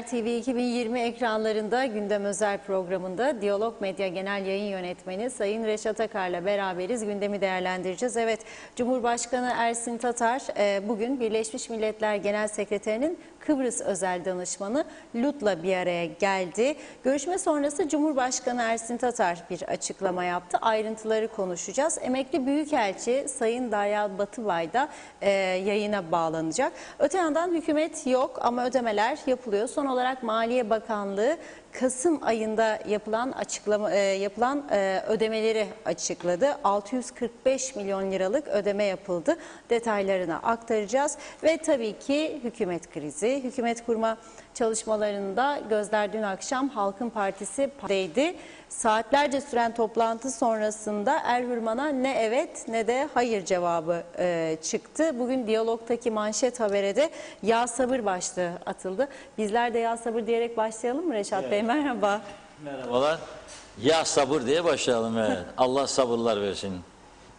Haber TV 2020 ekranlarında Gündem Özel programında Diyalog Medya Genel Yayın Yönetmeni Sayın Reşat Akar'la beraberiz. Gündemi değerlendireceğiz. Evet, Cumhurbaşkanı Ersin Tatar bugün Birleşmiş Milletler Genel Sekreterinin Kıbrıs Özel Danışmanı Lut'la bir araya geldi. Görüşme sonrası Cumhurbaşkanı Ersin Tatar bir açıklama yaptı. Ayrıntıları konuşacağız. Emekli Büyükelçi Sayın Daryal Batıbay da yayına bağlanacak. Öte yandan hükümet yok ama ödemeler yapılıyor. Son olarak Maliye Bakanlığı Kasım ayında yapılan ödemeleri açıkladı. 645 milyon liralık ödeme yapıldı. Detaylarını aktaracağız ve tabii ki hükümet krizi, hükümet kurma çalışmalarında gözler dün akşam Halkın Partisi'deydi. Saatlerce süren toplantı sonrasında Erhürman'a ne evet ne de hayır cevabı çıktı. Bugün Diyalog'taki manşet habere de ya sabır başlığı atıldı. Bizler de ya sabır diyerek başlayalım mı Reşat Bey? Merhaba. Merhabalar. Ya sabır diye başlayalım. Evet. Allah sabırlar versin.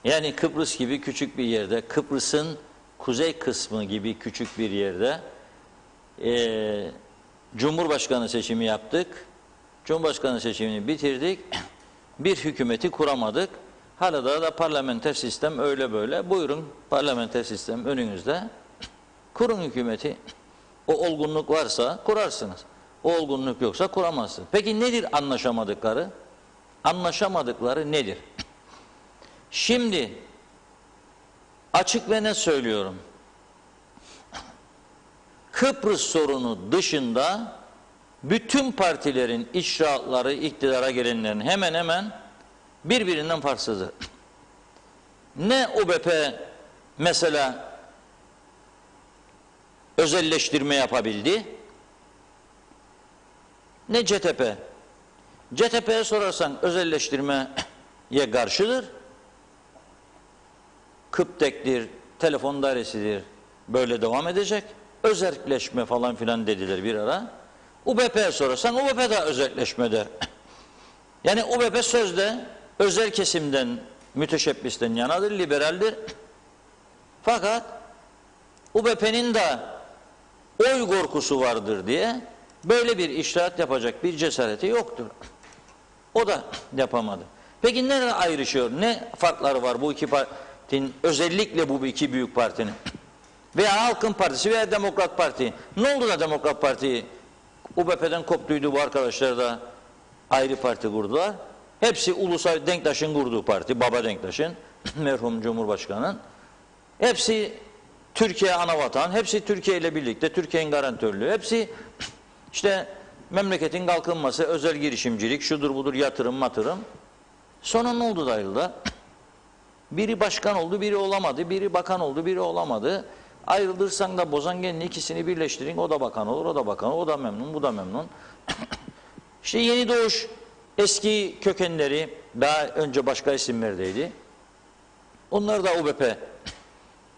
Yani Kıbrıs gibi küçük bir yerde, Kıbrıs'ın kuzey kısmı gibi küçük bir yerde Cumhurbaşkanı seçimi yaptık. Cumhurbaşkanı seçimini bitirdik. Bir hükümeti kuramadık. Hala da parlamenter sistem öyle böyle. Buyurun, parlamenter sistem önünüzde. Kurun hükümeti. O olgunluk varsa kurarsınız. O olgunluk yoksa kuramazsınız. Peki nedir anlaşamadıkları? Anlaşamadıkları nedir? Şimdi açık ve net söylüyorum. Kıbrıs sorunu dışında bütün partilerin icraatları, iktidara gelenlerin hemen hemen birbirinden farksızdır. Ne UBP mesela özelleştirme yapabildi, ne CTP. CTP'ye sorarsan özelleştirmeye karşıdır. Kıptek'tir, telefon dairesidir, böyle devam edecek. Özelleşme falan filan dediler bir ara. UBP'ye sorarsan UBP de özelleşme der. Yani UBP sözde özel kesimden, müteşebbisten yanadır, liberaldir. Fakat UBP'nin de oy korkusu vardır diye böyle bir icraat yapacak bir cesareti yoktur. O da yapamadı. Peki nerede ayrışıyor? Ne farkları var bu iki partinin, özellikle bu iki büyük partinin? Veya Halkın Partisi veya Demokrat Parti. Ne oldu da Demokrat Parti UBP'den koptuydu, bu arkadaşlar da ayrı parti kurdular. Hepsi Ulusal Denktaş'ın kurduğu parti, Baba Denktaş'ın, merhum Cumhurbaşkanı'nın. Hepsi Türkiye anavatan, hepsi Türkiye ile birlikte, Türkiye'nin garantörlüğü, hepsi işte memleketin kalkınması, özel girişimcilik, şudur budur, yatırım matırım. Sonra ne oldu da ayrıldı? Biri başkan oldu, biri olamadı, biri bakan oldu, biri olamadı. Ayrılırsan da bozan gelin, ikisini birleştirin, o da bakan olur, o da bakan olur, o da memnun, bu da memnun. İşte Yeni Doğuş eski kökenleri daha önce başka isimlerdeydi. Onlar da UBP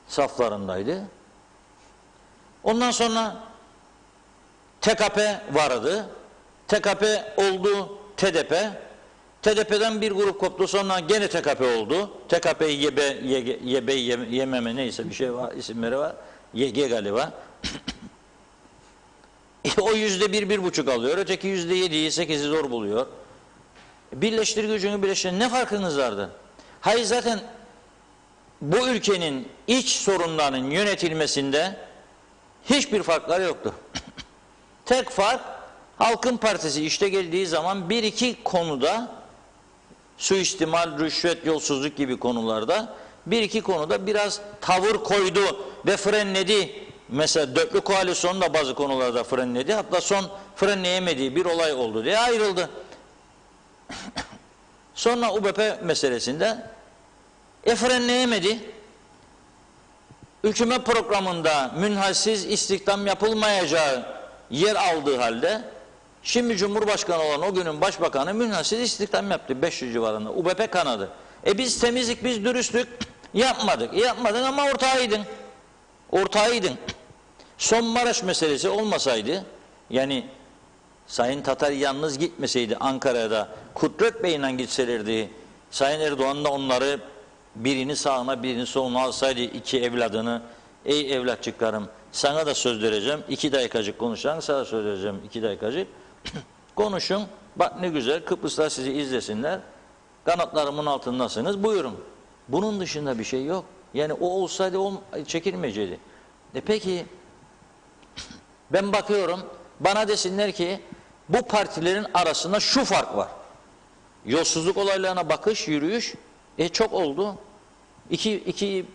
saflarındaydı. Ondan sonra TKP vardı. TKP oldu TDP. TDP'den bir grup koptu, sonra gene TKP oldu. TKP, YBMM neyse bir şey var, isimleri var. YG galiba. O %1, 1,5 alıyor. Öteki %7'yi, 8'i zor buluyor. Birleştir gücünü birleştirin. Ne farkınız vardı? Hayır, zaten bu ülkenin iç sorunlarının yönetilmesinde hiçbir farkları yoktu. Tek fark, Halkın Partisi işte geldiği zaman bir iki konuda, suistimal, rüşvet, yolsuzluk gibi konularda bir iki konuda biraz tavır koydu ve frenledi. Mesela dörtlü koalisyon da bazı konularda frenledi. Hatta son frenleyemediği bir olay oldu diye ayrıldı. Sonra UBP meselesinde frenleyemedi. Hükümet programında münhasız istihdam yapılmayacağı yer aldığı halde şimdi Cumhurbaşkanı olan o günün başbakanı münhasız istihdam yaptı 500 civarında. UBP kanadı. Biz temizlik, biz dürüstlük yapmadık. Yapmadın ama ortağıydın. Ortağıydın. Son Maraş meselesi olmasaydı, yani Sayın Tatar yalnız gitmeseydi Ankara'da, Kudret Bey'le gitselerdi, Sayın Erdoğan da onları birini sağına birini soluna alsaydı, iki evladını, ey evlatçıklarım, sana da söz vereceğim. 2 dakikacık konuşan, sana da söz vereceğim 2 dakikacık. Konuşun. Bak ne güzel, Kıbrıslar sizi izlesinler. Kanatlarımın altındasınız. Buyurun. Bunun dışında bir şey yok. Yani o olsaydı çekilmeyecekti. Peki ben bakıyorum, bana desinler ki bu partilerin arasında şu fark var. Yolsuzluk olaylarına bakış, yürüyüş çok oldu. İki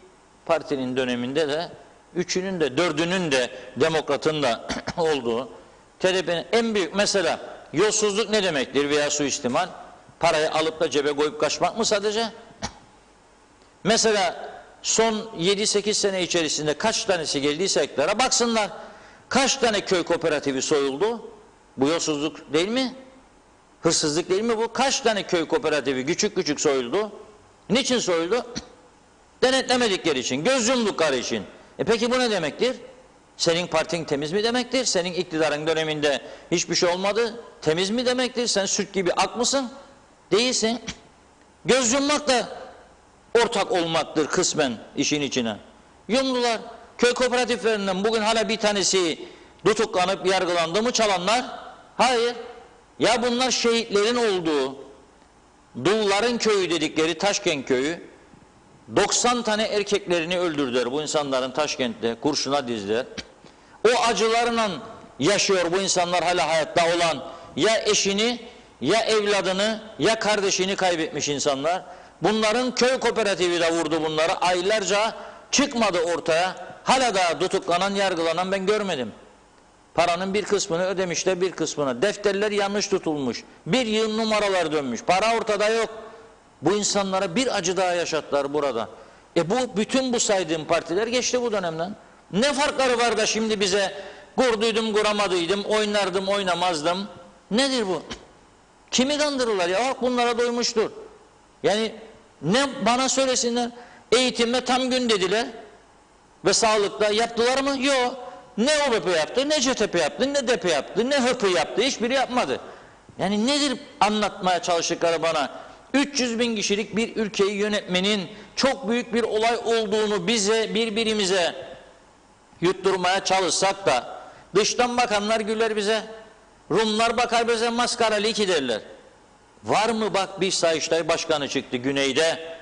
partinin döneminde de, üçünün de, dördünün de, demokratın da olduğu. TDP'nin en büyük mesela yolsuzluk ne demektir veya suistimal? Parayı alıp da cebe koyup kaçmak mı sadece? Mesela son 7-8 sene içerisinde kaç tanesi geldiyse iktidara baksınlar. Kaç tane köy kooperatifi soyuldu? Bu yolsuzluk değil mi? Hırsızlık değil mi bu? Kaç tane köy kooperatifi küçük küçük soyuldu? Niçin soyuldu? Denetlemedikleri için, göz yumdukları için. Peki bu ne demektir? Senin partin temiz mi demektir? Senin iktidarın döneminde hiçbir şey olmadı. Temiz mi demektir? Sen süt gibi ak mısın? Değilsin. Göz yummak da ortak olmaktır kısmen işin içine. Yumdular. Köy kooperatiflerinden bugün hala bir tanesi tutuklanıp yargılandı mı çalanlar? Hayır. Ya bunlar şehitlerin olduğu, dulların köyü dedikleri Taşkent köyü, 90 tane erkeklerini öldürdüler bu insanların Taşkent'te, kurşuna dizdiler. O acılarla yaşıyor bu insanlar hala hayatta olan, ya eşini, ya evladını, ya kardeşini kaybetmiş insanlar. Bunların köy kooperatifi de vurdu bunları, aylarca çıkmadı ortaya. Hala da tutuklanan, yargılanan ben görmedim. Paranın bir kısmını ödemişler, bir kısmını. Defterler yanlış tutulmuş. Bir yığın numaralar dönmüş. Para ortada yok. Bu insanlara bir acı daha yaşattılar burada. Bütün bu saydığım partiler geçti bu dönemden. Ne farkları var da şimdi bize kurduydum, kuramadıydım, oynardım, oynamazdım. Nedir bu? Kimi kandırırlar ya? Bak bunlara doymuştur. Yani ne bana söylesinler, eğitimde tam gün dediler ve sağlıkta yaptılar mı? Yok. Ne OBP yaptı, ne CTP yaptı, ne DP yaptı, ne HÖP'ü yaptı, hiçbiri yapmadı. Yani nedir anlatmaya çalıştıkları bana? 300 bin kişilik bir ülkeyi yönetmenin çok büyük bir olay olduğunu birbirimize yutturmaya çalışsak da dıştan bakanlar güler bize, Rumlar bakar bize maskaralı iki derler. Var mı bak bir Sayıştay Başkanı çıktı güneyde,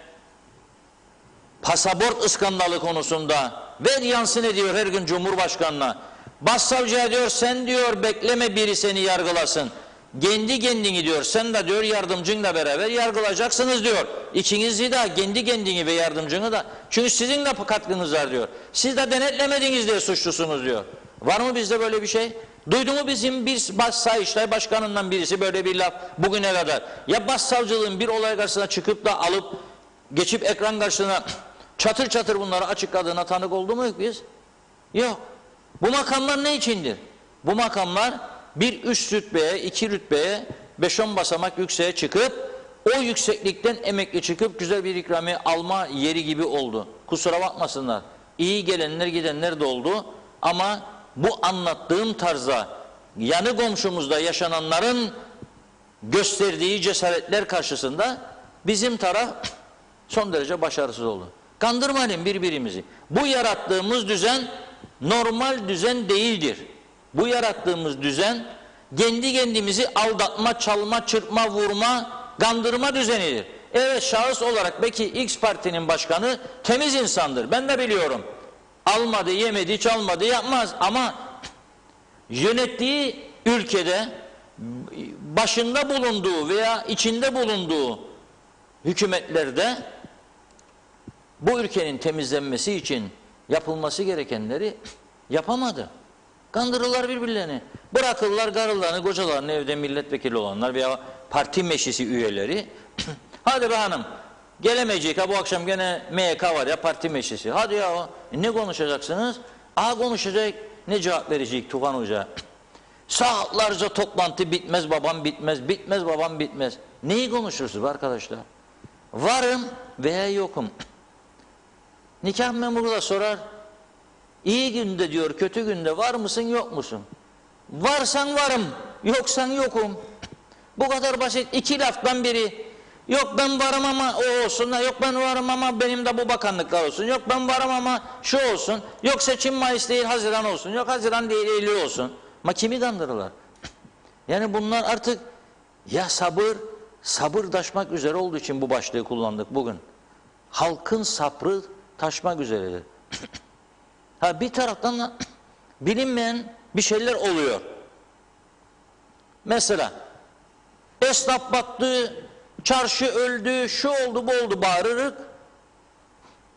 pasaport ıskandalı konusunda ver yansın ediyor her gün Cumhurbaşkanı'na. Başsavcıya diyor sen diyor bekleme biri seni yargılasın. Kendi kendini diyor sen de diyor yardımcınla beraber yargılayacaksınız diyor. İkinizi de kendi kendini ve yardımcını da. Çünkü sizin de katkınız var diyor. Siz de denetlemediniz diye suçlusunuz diyor. Var mı bizde böyle bir şey? Duydu mu bizim bir Sayıştay Başkanı'ndan birisi böyle bir laf bugüne kadar? Ya başsavcılığın bir olay karşısına çıkıp da alıp geçip ekran karşısına çatır çatır bunları açıkladığına tanık oldu mu biz? Yok. Bu makamlar ne içindir? Bu makamlar bir üst rütbeye, 2 rütbeye, 5-10 basamak yükseğe çıkıp o yükseklikten emekli çıkıp güzel bir ikramiye alma yeri gibi oldu. Kusura bakmasınlar. İyi gelenler gidenler de oldu ama bu anlattığım tarzda yanı komşumuzda yaşananların gösterdiği cesaretler karşısında bizim taraf son derece başarısız oldu. Kandırmayalım birbirimizi. Bu yarattığımız düzen normal düzen değildir. Bu yarattığımız düzen kendi kendimizi aldatma, çalma, çırpma, vurma, kandırma düzenidir. Evet şahıs olarak belki X partinin başkanı temiz insandır. Ben de biliyorum. Almadı, yemedi, çalmadı, yapmaz. Ama yönettiği ülkede başında bulunduğu veya içinde bulunduğu hükümetlerde bu ülkenin temizlenmesi için yapılması gerekenleri yapamadı. Kandırırlar birbirlerini. Bırakırlar karılarını, kocalarını evde milletvekili olanlar veya parti meclisi üyeleri. Hadi be hanım gelemeyecek ha bu akşam gene MYK var ya parti meclisi. Hadi ya ne konuşacaksınız? Konuşacak ne cevap verecek Tufan Hoca? Saatlerce toplantı bitmez babam bitmez, bitmez babam bitmez. Neyi konuşursunuz arkadaşlar? Varım veya yokum. Nikah memuru da sorar. İyi günde diyor, kötü günde var mısın yok musun? Varsan varım, yoksan yokum. Bu kadar basit. 2 laftan biri Yok ben varım ama o olsun, yok ben varım ama benim de bu bakanlıklar olsun, yok ben varım ama şu olsun, yok seçim Mayıs değil Haziran olsun, yok Haziran değil Eylül olsun. Ama kimi kandırırlar? Yani bunlar artık ya sabır taşmak üzere olduğu için bu başlığı kullandık bugün. Halkın sabrı taşmak üzeredir. Ha bir taraftan da bilinmeyen bir şeyler oluyor. Mesela esnaf battı, çarşı öldü, şu oldu bu oldu bağırırız.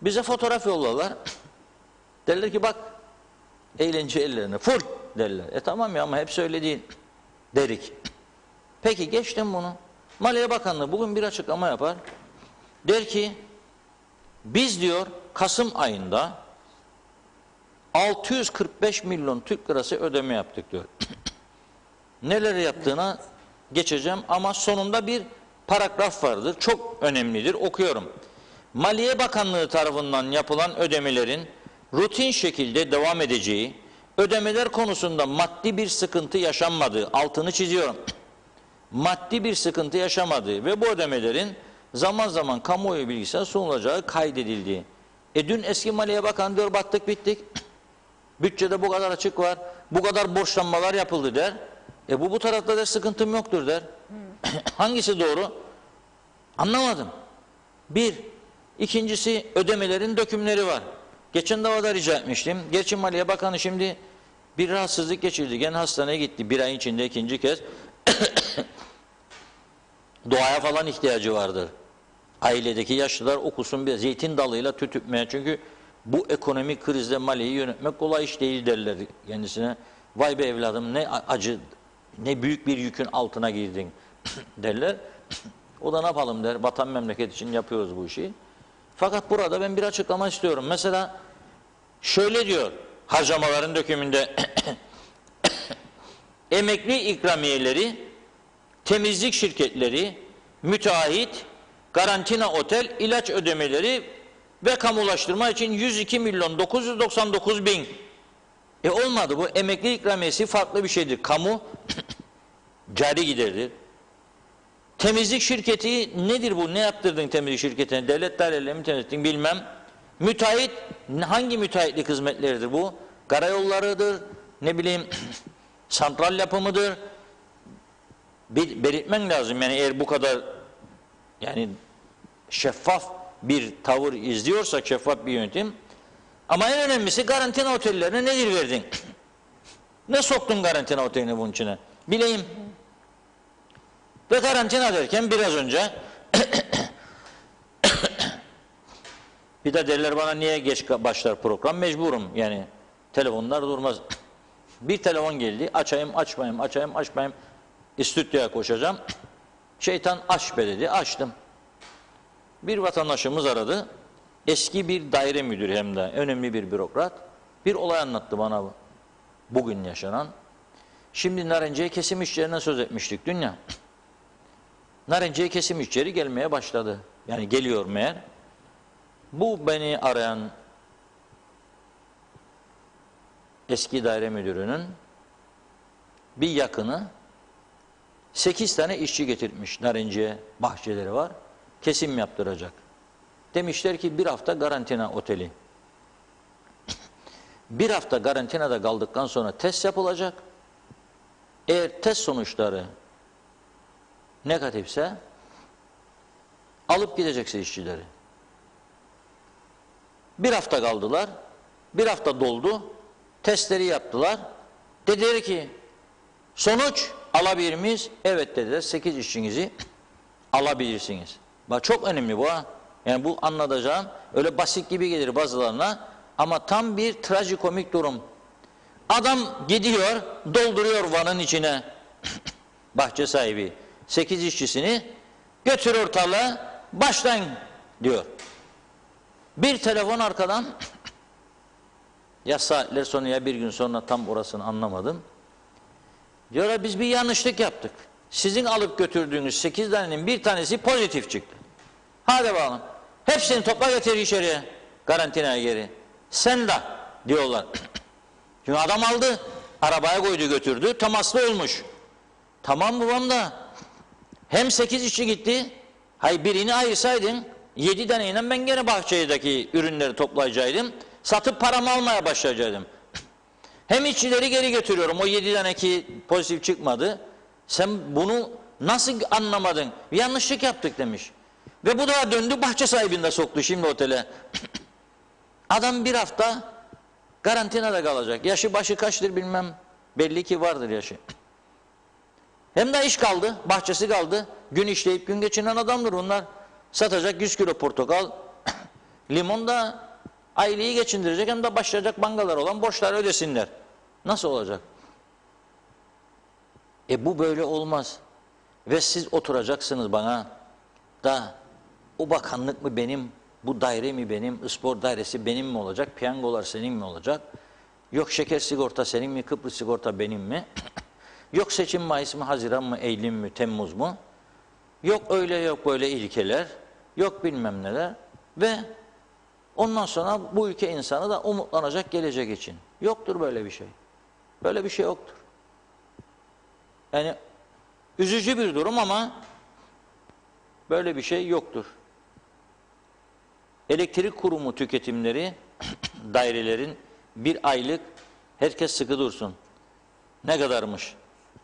Bize fotoğraf yollarlar. Derler ki bak eğlence ellerine full derler. Tamam ya ama hepsi öyle değil derik. Peki geçtim bunu. Maliye Bakanlığı bugün bir açıklama yapar. Der ki biz diyor Kasım ayında 645 milyon Türk lirası ödeme yaptık diyor. Neler yaptığına geçeceğim ama sonunda bir paragraf vardır. Çok önemlidir. Okuyorum. Maliye Bakanlığı tarafından yapılan ödemelerin rutin şekilde devam edeceği, ödemeler konusunda maddi bir sıkıntı yaşanmadığı, altını çiziyorum. Maddi bir sıkıntı yaşamadığı ve bu ödemelerin zaman zaman kamuoyu bilgisine sunulacağı kaydedildiği. Dün eski Maliye Bakanı diyor battık bittik. Bütçede bu kadar açık var, bu kadar borçlanmalar yapıldı der. Bu tarafta da sıkıntım yoktur der. Hangisi doğru? Anlamadım. Bir. İkincisi ödemelerin dökümleri var. Geçen davada rica etmiştim. Gerçi Maliye Bakanı şimdi bir rahatsızlık geçirdi. Gene hastaneye gitti. Bir ay içinde ikinci kez. Doğaya falan ihtiyacı vardır. Ailedeki yaşlılar okusun bir zeytin dalıyla tütüpmeye. Çünkü bu ekonomik krizde Maliye'yi yönetmek kolay iş değil derler kendisine. Vay be evladım ne acı, ne büyük bir yükün altına girdin derler. O da ne yapalım der. Vatan memleket için yapıyoruz bu işi. Fakat burada ben bir açıklama istiyorum. Mesela şöyle diyor harcamaların dökümünde emekli ikramiyeleri, temizlik şirketleri, müteahhit, karantina otel, ilaç ödemeleri ve kamulaştırma için 102 milyon 999 bin. Olmadı bu emekli ikramiyesi farklı bir şeydir. Kamu cari giderdir. Temizlik şirketi nedir bu? Ne yaptırdın temizlik şirketine? Devlet dairelerini mi temizlettin bilmem. Müteahhit hangi müteahhitlik hizmetleridir bu? Karayollarıdır, ne bileyim santral yapımıdır. Belirtmen lazım yani eğer bu kadar yani şeffaf bir tavır izliyorsak şeffaf bir yönetim. Ama en önemlisi karantina otellerine nedir verdin? Ne soktun karantina otelini bunun içine? Bileyim. Ve karantina derken biraz önce bir de derler bana niye geç başlar program? Mecburum yani. Telefonlar durmaz. Bir telefon geldi. Açayım açmayayım, açayım açmayayım. Stüdyoya koşacağım. Şeytan aç be dedi. Açtım. Bir vatandaşımız aradı. Eski bir daire müdürü hem de önemli bir bürokrat. Bir olay anlattı bana bugün yaşanan. Şimdi Narenciye kesim işçilerinden söz etmiştik dün ya. Narenciye kesim işçileri gelmeye başladı. Yani geliyor meğer. Bu beni arayan eski daire müdürünün bir yakını 8 tane işçi getirmiş. Narenciye bahçeleri var. Kesim yaptıracak. Demişler ki bir hafta karantina oteli. Bir hafta karantinada kaldıktan sonra test yapılacak. Eğer test sonuçları negatifse alıp gideceksin işçileri. Bir hafta kaldılar. Bir hafta doldu. Testleri yaptılar. Dediler ki sonuç alabilir miyiz? Evet dediler. 8 işçinizi alabilirsiniz. Bak çok önemli bu ha. Yani bu anlatacağım öyle basit gibi gelir bazılarına ama tam bir trajikomik durum. Adam gidiyor, dolduruyor vanın içine bahçe sahibi 8 işçisini götür ortalığa başlayın diyor. Bir telefon arkadan ya saatler sonra ya bir gün sonra tam orasını anlamadım. Diyorlar biz bir yanlışlık yaptık. Sizin alıp götürdüğünüz 8 tanenin bir tanesi pozitif çıktı. Hadi bakalım. Hepsini topla getir içeriye. Karantinaya geri. Sen de diyorlar. Çünkü adam aldı. Arabaya koydu götürdü. Temaslı olmuş. Tamam babam da hem 8 işçi gitti Hay birini ayırsaydın 7 taneyle ben gene bahçedeki ürünleri toplayacaktım. Satıp paramı almaya başlayacaktım. Hem işçileri geri götürüyorum. O 7 tane ki pozitif çıkmadı. Sen bunu nasıl anlamadın? Bir yanlışlık yaptık demiş. Ve bu da döndü bahçe sahibini de soktu şimdi otele. Adam bir hafta karantinada kalacak. Yaşı başı kaçtır bilmem. Belli ki vardır yaşı. Hem de iş kaldı. Bahçesi kaldı. Gün işleyip gün geçinen adamdır bunlar. Satacak 100 kilo portakal. Limon da aileyi geçindirecek. Hem de başlayacak bankalar olan borçları ödesinler. Nasıl olacak? Bu böyle olmaz. Ve siz oturacaksınız bana da o bakanlık mı benim, bu daire mi benim, spor dairesi benim mi olacak, piyangolar senin mi olacak? Yok şeker sigorta senin mi, Kıbrıs sigorta benim mi? Yok seçim Mayıs mı, Haziran mı, Eylül mü, Temmuz mu? Yok öyle yok böyle ilkeler, yok bilmem neler. Ve ondan sonra bu ülke insanı da umutlanacak gelecek için. Yoktur böyle bir şey. Böyle bir şey yoktur. Yani üzücü bir durum ama böyle bir şey yoktur. Elektrik kurumu tüketimleri dairelerin bir aylık, herkes sıkı dursun. Ne kadarmış?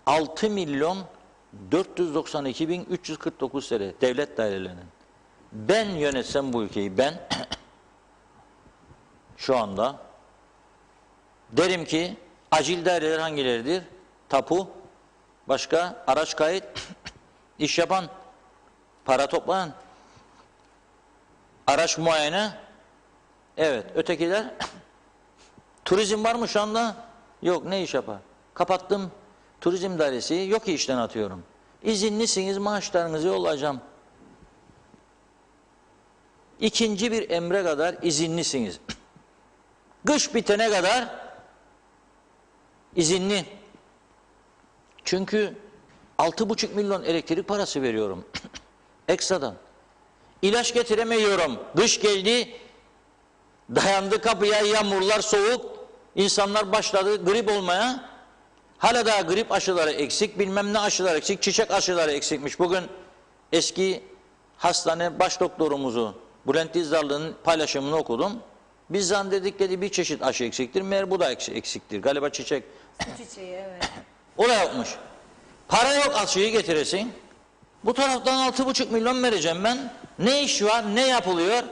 6.492.349 TL devlet dairelerinin. Ben yönetsem bu ülkeyi, ben şu anda derim ki acil daireler hangileridir? Tapu, başka araç kayıt, iş yapan, para toplayan, araç muayene, evet, ötekiler. Turizm var mı şu anda? Yok, ne iş yapar? Kapattım turizm dairesi, yok işten atıyorum. İzinlisiniz, maaşlarınızı yollayacağım. İkinci bir emre kadar izinlisiniz. Kış bitene kadar izinli. Çünkü 6,5 milyon elektrik parası veriyorum. Ekstradan. İlaç getiremiyorum. Kış geldi, dayandı kapıya, yağmurlar soğuk, insanlar başladı grip olmaya. Hala daha grip aşıları eksik, bilmem ne aşıları eksik, çiçek aşıları eksikmiş. Bugün eski hastane baş doktorumuzu, Bülent Dizdarlı'nın paylaşımını okudum. Biz zannettik dedi bir çeşit aşı eksiktir, meğer bu da eksiktir. Galiba çiçek. Çiçeği, evet. O da yapmış. Para yok aşıyı getiresin. Bu taraftan 6,5 milyon vereceğim ben. Ne iş var, ne yapılıyor?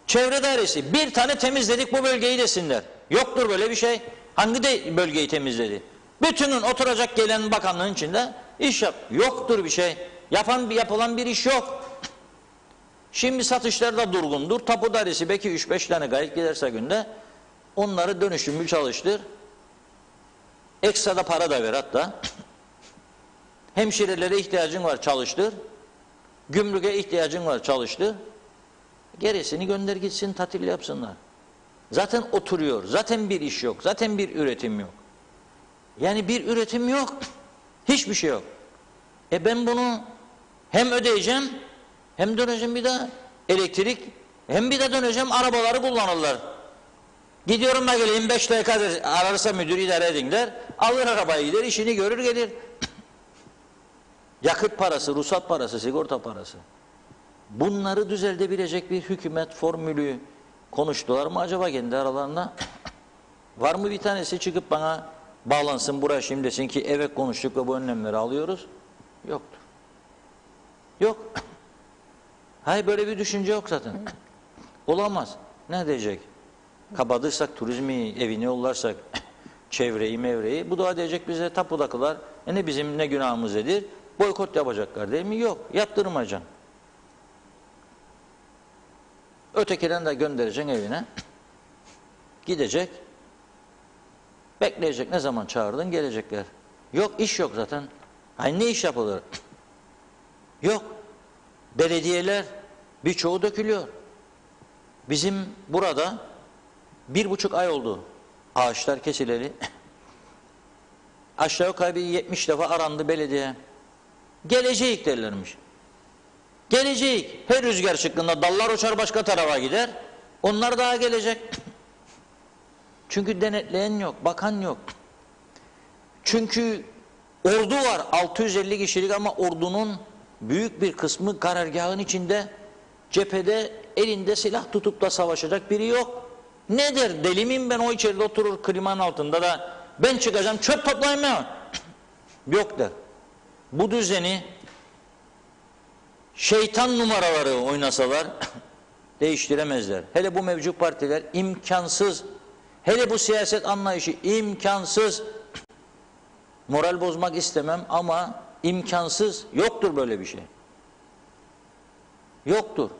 Çevre dairesi. Bir tane temizledik bu bölgeyi desinler. Yoktur böyle bir şey. Hangi de bölgeyi temizledi? Bütünün oturacak gelen bakanlığın içinde iş yap. Yoktur bir şey. Yapılan bir iş yok. Şimdi satışlar da durgundur. Tapu dairesi belki 3-5 tane gayet giderse günde onları dönüşümlü çalıştır. Ekstra da para da ver hatta. Hemşirelere ihtiyacın var, çalıştır. Gümrüke ihtiyacın var, çalıştır. Gerisini gönder gitsin, tatil yapsınlar. Zaten oturuyor, zaten bir iş yok, zaten bir üretim yok. Yani bir üretim yok, hiçbir şey yok. Ben bunu hem ödeyeceğim, hem döneceğim bir daha elektrik, hem bir de döneceğim arabaları kullanırlar. Gidiyorum da geleyim 5 dakika ararsa müdür idare edin der, alır arabayı gider, işini görür gelir. Yakıt parası, ruhsat parası, sigorta parası. Bunları düzeltebilecek bir hükümet formülü konuştular mı acaba kendi aralarında? Var mı bir tanesi çıkıp bana bağlansın buraya şimdi desin ki evet konuştuk ve bu önlemleri alıyoruz? Yoktur. Yok. Hayır böyle bir düşünce yok zaten. Olamaz. Ne diyecek? Kapatırsak turizmi, evini yollarsak çevreyi mevreyi bu da diyecek bize tapudakılar ne bizim ne günahımız nedir? Boykot yapacaklar değil mi? Yok. Yaptırmayacaksın. Ötekilerini de göndereceksin evine. Gidecek. Bekleyecek. Ne zaman çağırdın gelecekler. Yok iş yok zaten. Hani ne iş yapılır? Yok. Belediyeler birçoğu dökülüyor. Bizim burada 1,5 ay oldu. Ağaçlar kesileli. Aşağı yukarı bir 70 defa arandı belediye. Gelecek derlermiş. Gelecek. Her rüzgar çıktığında dallar uçar başka tarafa gider. Onlar daha gelecek. Çünkü denetleyen yok, bakan yok. Çünkü ordu var 650 kişilik ama ordunun büyük bir kısmı karargahın içinde, cephede elinde silah tutup da savaşacak biri yok. Ne der? Deli miyim ben, o içeride oturur klimanın altında da ben çıkacağım çöp toplayayım ya. Yok der. Bu düzeni şeytan numaraları oynasalar değiştiremezler. Hele bu mevcut partiler imkansız. Hele bu siyaset anlayışı imkansız. Moral bozmak istemem ama imkansız. Yoktur böyle bir şey. Yoktur.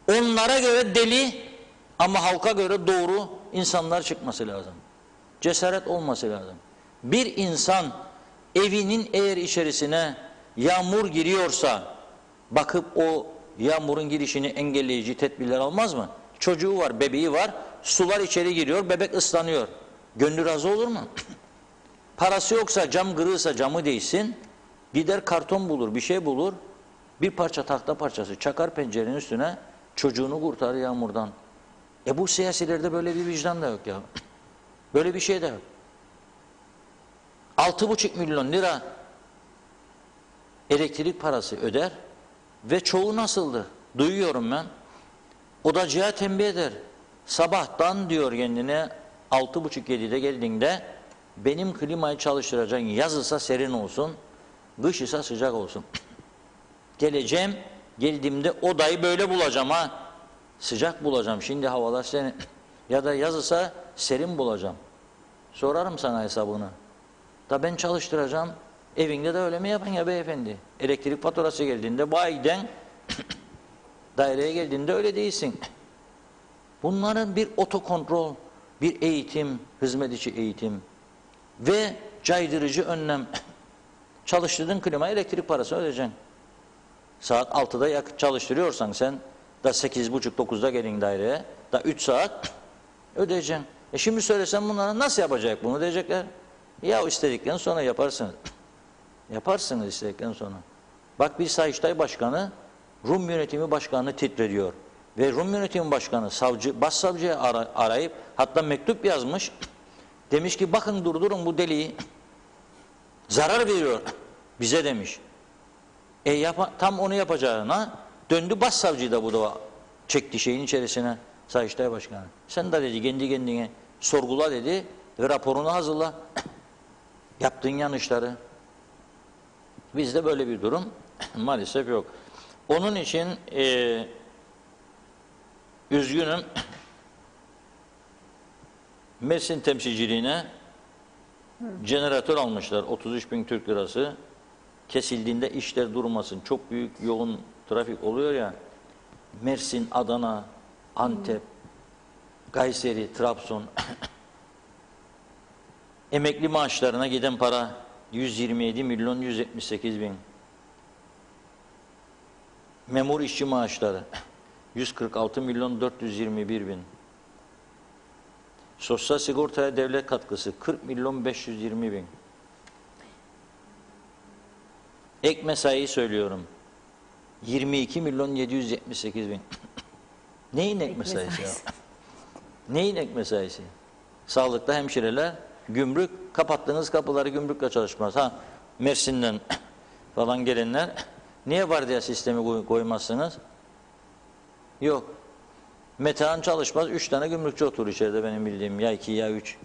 Onlara göre deli ama halka göre doğru insanlar çıkması lazım. Cesaret olması lazım. Bir insan evinin eğer içerisine yağmur giriyorsa bakıp o yağmurun girişini engelleyici tedbirler almaz mı? Çocuğu var, bebeği var, sular içeri giriyor, bebek ıslanıyor. Gönlü razı olur mu? Parası yoksa, cam kırığıysa camı değişsin, gider karton bulur, bir şey bulur, bir parça tahta parçası çakar pencerenin üstüne, çocuğunu kurtarır yağmurdan. Bu siyasilerde böyle bir vicdan da yok ya. Böyle bir şey de yok. 6,5 milyon lira elektrik parası öder ve çoğu nasıldır? Duyuyorum ben. Odacıya tembih eder. Sabahtan diyor kendine 6.30-7'de geldiğinde benim klimayı çalıştıracaksın. Yaz ise serin olsun, kış ise sıcak olsun. Geleceğim, geldiğimde odayı böyle bulacağım ha. Sıcak bulacağım. Şimdi havalar serin. Ya da yaz ise serin bulacağım. Sorarım sana hesabını. Da ben çalıştıracağım. Evinde de öyle mi yapan ya beyefendi? Elektrik faturası geldiğinde bayiden daireye geldiğinde öyle değilsin. Bunların bir otokontrol, bir eğitim, hizmet içi eğitim ve caydırıcı önlem. Çalıştırdığın klima elektrik parası ödeyeceksin. Saat 6'da çalıştırıyorsan sen da 8.30-9'da gelin daireye, da 3 saat ödeyeceksin. Şimdi söylesem bunlara nasıl yapacak bunu diyecekler. Ya istedikten sonra yaparsınız. Yaparsınız istedikten sonra. Bak bir Sayıştay Başkanı Rum Yönetimi Başkanı titrediyor. Ve Rum Yönetimi Başkanı başsavcıya arayıp hatta mektup yazmış. Demiş ki bakın durdurun bu deliği. Zarar veriyor bize demiş. Tam onu yapacağına döndü başsavcıyı da bu da çekti şeyin içerisine Sayıştay Başkanı. Sen de dedi kendi kendine sorgula dedi ve raporunu hazırla. Yaptığın yanlışları. Bizde böyle bir durum maalesef yok. Onun için üzgünüm, Mersin temsilciliğine jeneratör almışlar 33.000 Türk lirası. Kesildiğinde işler durmasın. Çok büyük yoğun trafik oluyor ya. Mersin, Adana, Antep, Kayseri, Trabzon. Emekli maaşlarına giden para 127 milyon 178 bin. Memur işçi maaşları 146 milyon 421 bin. Sosyal sigortaya devlet katkısı 40 milyon 520 bin. Ek mesai söylüyorum. 22 milyon 778 bin. Neyin ek mesaisi ya? Neyin ek mesaisi? Sağlıkta hemşireler, gümrük, kapattığınız kapıları gümrükle çalışmaz. Mersin'den falan gelenler, niye vardiya sistemi koymazsınız? Yok. Metehan çalışmaz, 3 tane gümrükçü oturur içeride benim bildiğim. Ya 2 ya 3.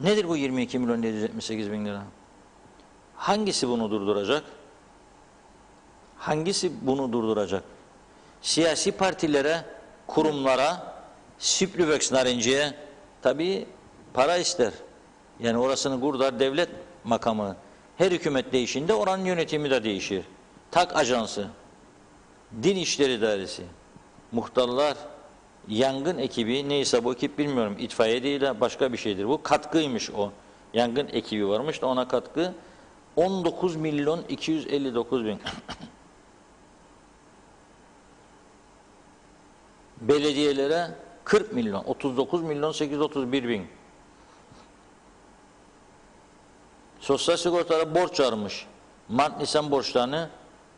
Nedir bu 22 milyon 778 bin lira? Hangisi bunu durduracak? Hangisi bunu durduracak? Siyasi partilere, kurumlara, Süplübeks Narenciye tabii para ister. Yani orasını kurdar devlet makamı. Her hükümet değişinde oranın yönetimi de değişir. TAK Ajansı, Din İşleri Dairesi, muhtarlar, yangın ekibi, neyse bu ekip bilmiyorum, itfaiye değil de başka bir şeydir. Bu katkıymış o. Yangın ekibi varmış da ona katkı 19 milyon 259 bin. Belediyelere 40 milyon, 39 milyon 831 bin. Sosyal sigortalara borç varmış. Mart Nisan borçlarını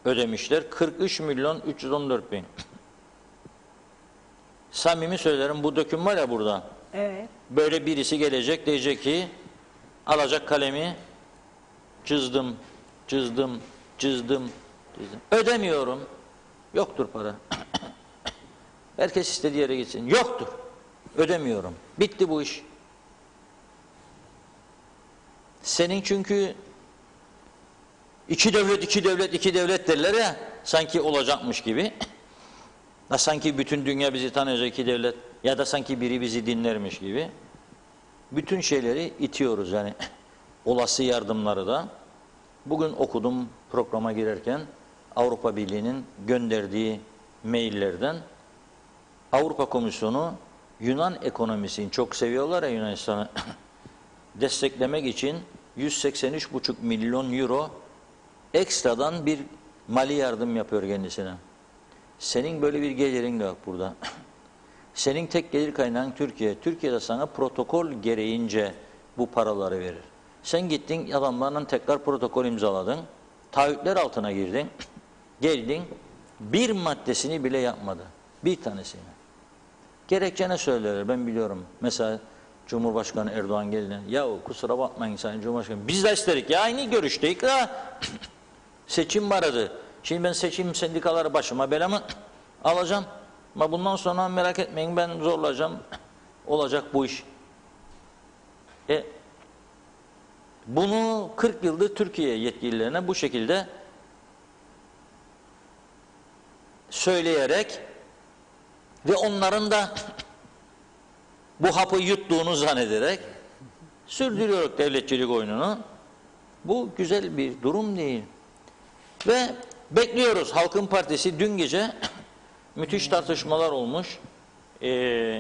ödemişler. 43 milyon 314 bin. Samimi söylerim, bu döküm var ya burada. Evet. Böyle birisi gelecek diyecek ki alacak kalemi çizdim, çizdim, Cızdım. Ödemiyorum. Yoktur para. Herkes istediği yere gitsin. Yoktur. Ödemiyorum. Bitti bu iş. Senin çünkü iki devlet, iki devlet, iki devlet derler ya, sanki olacakmış gibi. Da sanki bütün dünya bizi tanıyacak iki devlet ya da sanki biri bizi dinlermiş gibi. Bütün şeyleri itiyoruz yani. Olası yardımları da. Bugün okudum programa girerken Avrupa Birliği'nin gönderdiği maillerden Avrupa Komisyonu Yunan ekonomisini çok seviyorlar ya, Yunanistan'ı desteklemek için 183,5 milyon euro ekstradan bir mali yardım yapıyor kendisine. Senin böyle bir gelirin de yok burada. Senin tek gelir kaynağın Türkiye. Türkiye'de sana protokol gereğince bu paraları verir. Sen gittin adamlarla tekrar protokol imzaladın. Taahhütler altına girdin. Geldin. Bir maddesini bile yapmadı. Bir tanesini. Gerekçene söylerler, ben biliyorum. Mesela Cumhurbaşkanı Erdoğan geldi. Ya kusura bakmayın Sayın Cumhurbaşkanı. Biz de istedik ya, aynı görüşteydik ya. Seçim vardı. Şimdi ben seçim sendikaları başıma belamı alacağım. Ama bundan sonra merak etmeyin, ben zorlayacağım. Olacak bu iş. Bunu 40 yıldır Türkiye yetkililerine bu şekilde söyleyerek ve onların da bu hapı yuttuğunu zannederek sürdürüyor devletçilik oyununu. Bu güzel bir durum değil. Ve bekliyoruz. Halkın Partisi dün gece müthiş tartışmalar olmuş.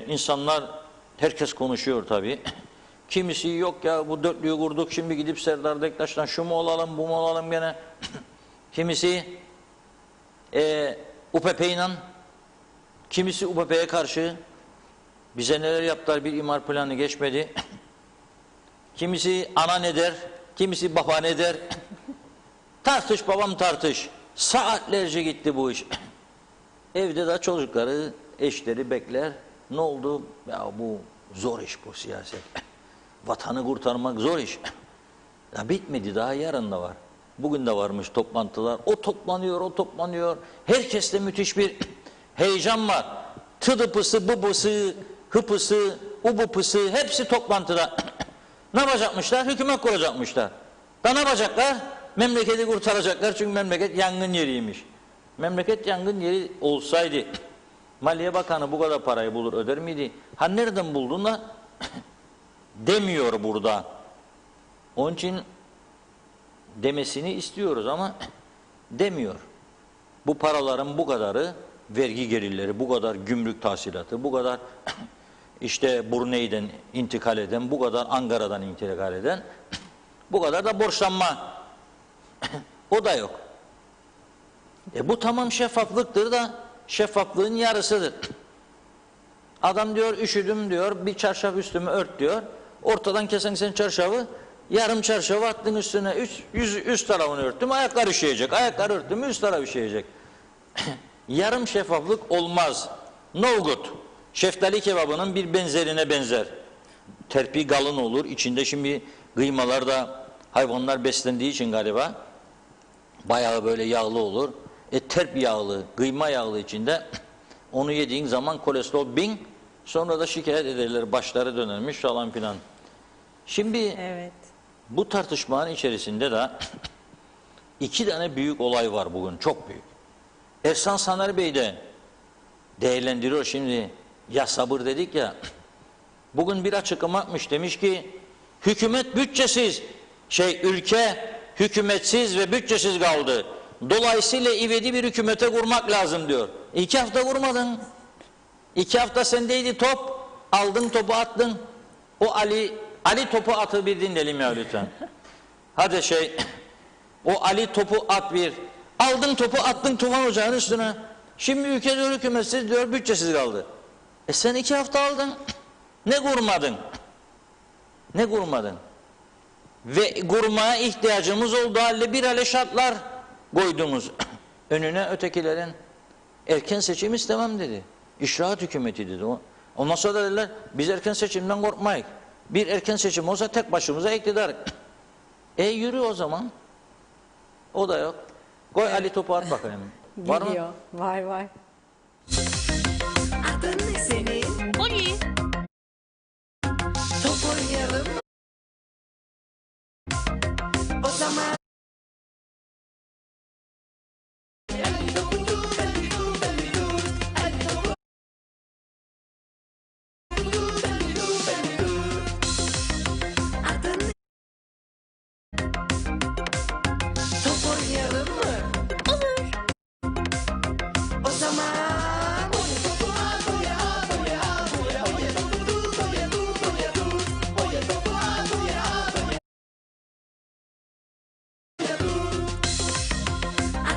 İnsanlar, herkes konuşuyor tabii. Kimisi yok ya bu dörtlüyü kurduk, şimdi gidip Serdar Dektaş'tan şu mu olalım bu mu olalım gene. Kimisi UPP'yle, kimisi UPP'ye karşı. Bize neler yaptılar, bir imar planı geçmedi. Kimisi ana ne der, kimisi baba ne der. Tartış babam tartış. Saatlerce gitti bu iş. Evde de çocukları, eşleri bekler. Ne oldu? Ya bu zor iş bu siyaset. Vatanı kurtarmak zor iş. Ya bitmedi, daha yarın da var. Bugün de varmış toplantılar. O toplanıyor, o toplanıyor. Herkeste müthiş bir heyecan var. Tıdıpısı, bıbısı, hıpısı, ubupısı hepsi toplantıda. Ne yapacakmışlar? Hükümet kuracakmışlar. Da ne yapacaklar? Memleketi kurtaracaklar, çünkü memleket yangın yeriymiş. Memleket yangın yeri olsaydı Maliye Bakanı bu kadar parayı bulur öder miydi? Ha nereden buldun da demiyor burada. Onun için demesini istiyoruz ama demiyor. Bu paraların bu kadarı vergi gelirleri, bu kadar gümrük tahsilatı, bu kadar işte Brunei'den intikal eden, bu kadar Ankara'dan intikal eden, bu kadar da borçlanma. O da yok. Bu tamam şeffaflıktır da şeffaflığın yarısıdır. Adam diyor üşüdüm diyor, bir çarşaf üstümü ört diyor. Ortadan kesen sen çarşafı, yarım çarşafı attın üstüne, üst tarafını örttüm, ayaklar üşüyecek. Ayaklar örttüm, üst taraf üşüyecek. Yarım şeffaflık olmaz. No good. Şeftali kebabının bir benzerine benzer. Terpi kalın olur. İçinde şimdi kıymalar da hayvanlar beslendiği için galiba bayağı böyle yağlı olur. Terp yağlı, kıyma yağlı içinde. Onu yediğin zaman kolesterol bing, sonra da şikayet ederler, başları dönermiş falan filan. Şimdi evet, bu tartışmanın içerisinde de iki tane büyük olay var bugün, çok büyük. Ersan Saner Bey de değerlendiriyor şimdi. Ya sabır dedik ya. Bugün bir açıklama yapmış, demiş ki hükümet bütçesiz, ülke hükümetsiz ve bütçesiz kaldı. Dolayısıyla ivedi bir hükümete kurmak lazım diyor. 2 hafta kurmadın. 2 hafta sendeydi top. Aldın topu attın. O Ali topu atı bir dinleyelim ya lütfen. Hadi o Ali topu at bir. Aldın topu attın Tufan Hoca'nın üstüne. Şimdi ülke diyor hükümetsiz diyor, bütçesiz kaldı. Sen 2 hafta aldın. Ne kurmadın? Ne kurmadın? Ve kurmaya ihtiyacımız olduğu halde bir hale şartlar koydunuz. Önüne ötekilerin erken seçim istemem dedi. İşrahat hükümeti dedi. Ondan sonra da dediler biz erken seçimden korkmayız. Bir erken seçim olsa tek başımıza iktidar. Yürü o zaman. O da yok. Koy Ali topu at bakayım. Var mı? Geliyor. Var var. Adın ne senin? Oli. Top oynayalım mı? O zaman adın ne? Top oynayalım mı? Olur. O zaman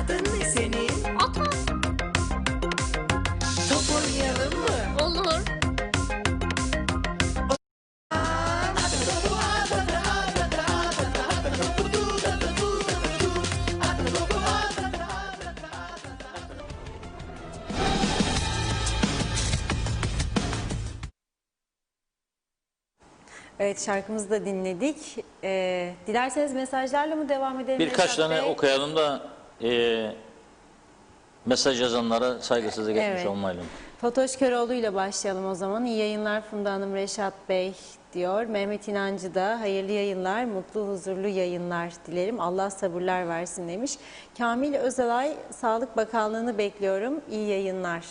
adın ne senin? Ata. Top oynayalım mı? Olur. Evet, şarkımızı da dinledik. Dilerseniz mesajlarla mı devam edelim? Birkaç Reşat tane Bey? okuyalım da mesaj yazanlara saygısızlık etmiş Evet. olmayalım. Fatoş Köroğlu ile başlayalım o zaman. İyi yayınlar Funda Hanım, Reşat Bey diyor. Mehmet İnancı da hayırlı yayınlar, mutlu huzurlu yayınlar dilerim. Allah sabırlar versin demiş. Kamil Özalay, Sağlık Bakanlığı'nı bekliyorum. İyi yayınlar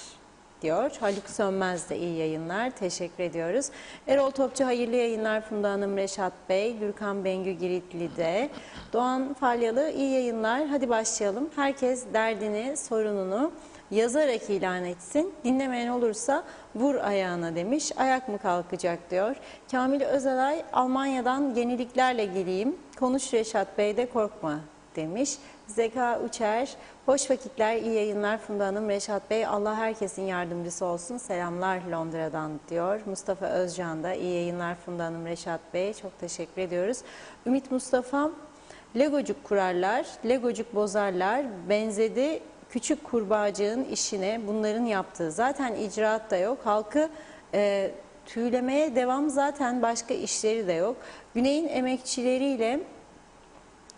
diyor. Haluk Sönmez de iyi yayınlar. Teşekkür ediyoruz. Erol Topçu hayırlı yayınlar Funda Hanım, Reşat Bey, Gürkan Bengü Giritli de. Doğan Falyalı iyi yayınlar. Hadi başlayalım. Herkes derdini, sorununu yazarak ilan etsin. Dinlemeyen olursa vur ayağına demiş. Ayak mı kalkacak diyor. Kamil Özalay Almanya'dan yeniliklerle geleyim. Konuş Reşat Bey de korkma demiş. Zeka Uçer, hoş vakitler, iyi yayınlar Funda Hanım, Reşat Bey. Allah herkesin yardımcısı olsun. Selamlar Londra'dan diyor. Mustafa Özcan da iyi yayınlar Funda Hanım, Reşat Bey. Çok teşekkür ediyoruz. Ümit Mustafa, Legocuk kurarlar, Legocuk bozarlar. Benzedi küçük kurbağacığın işine bunların yaptığı. Zaten icraat da yok. Halkı tüylemeye devam, zaten başka işleri de yok. Güney'in emekçileriyle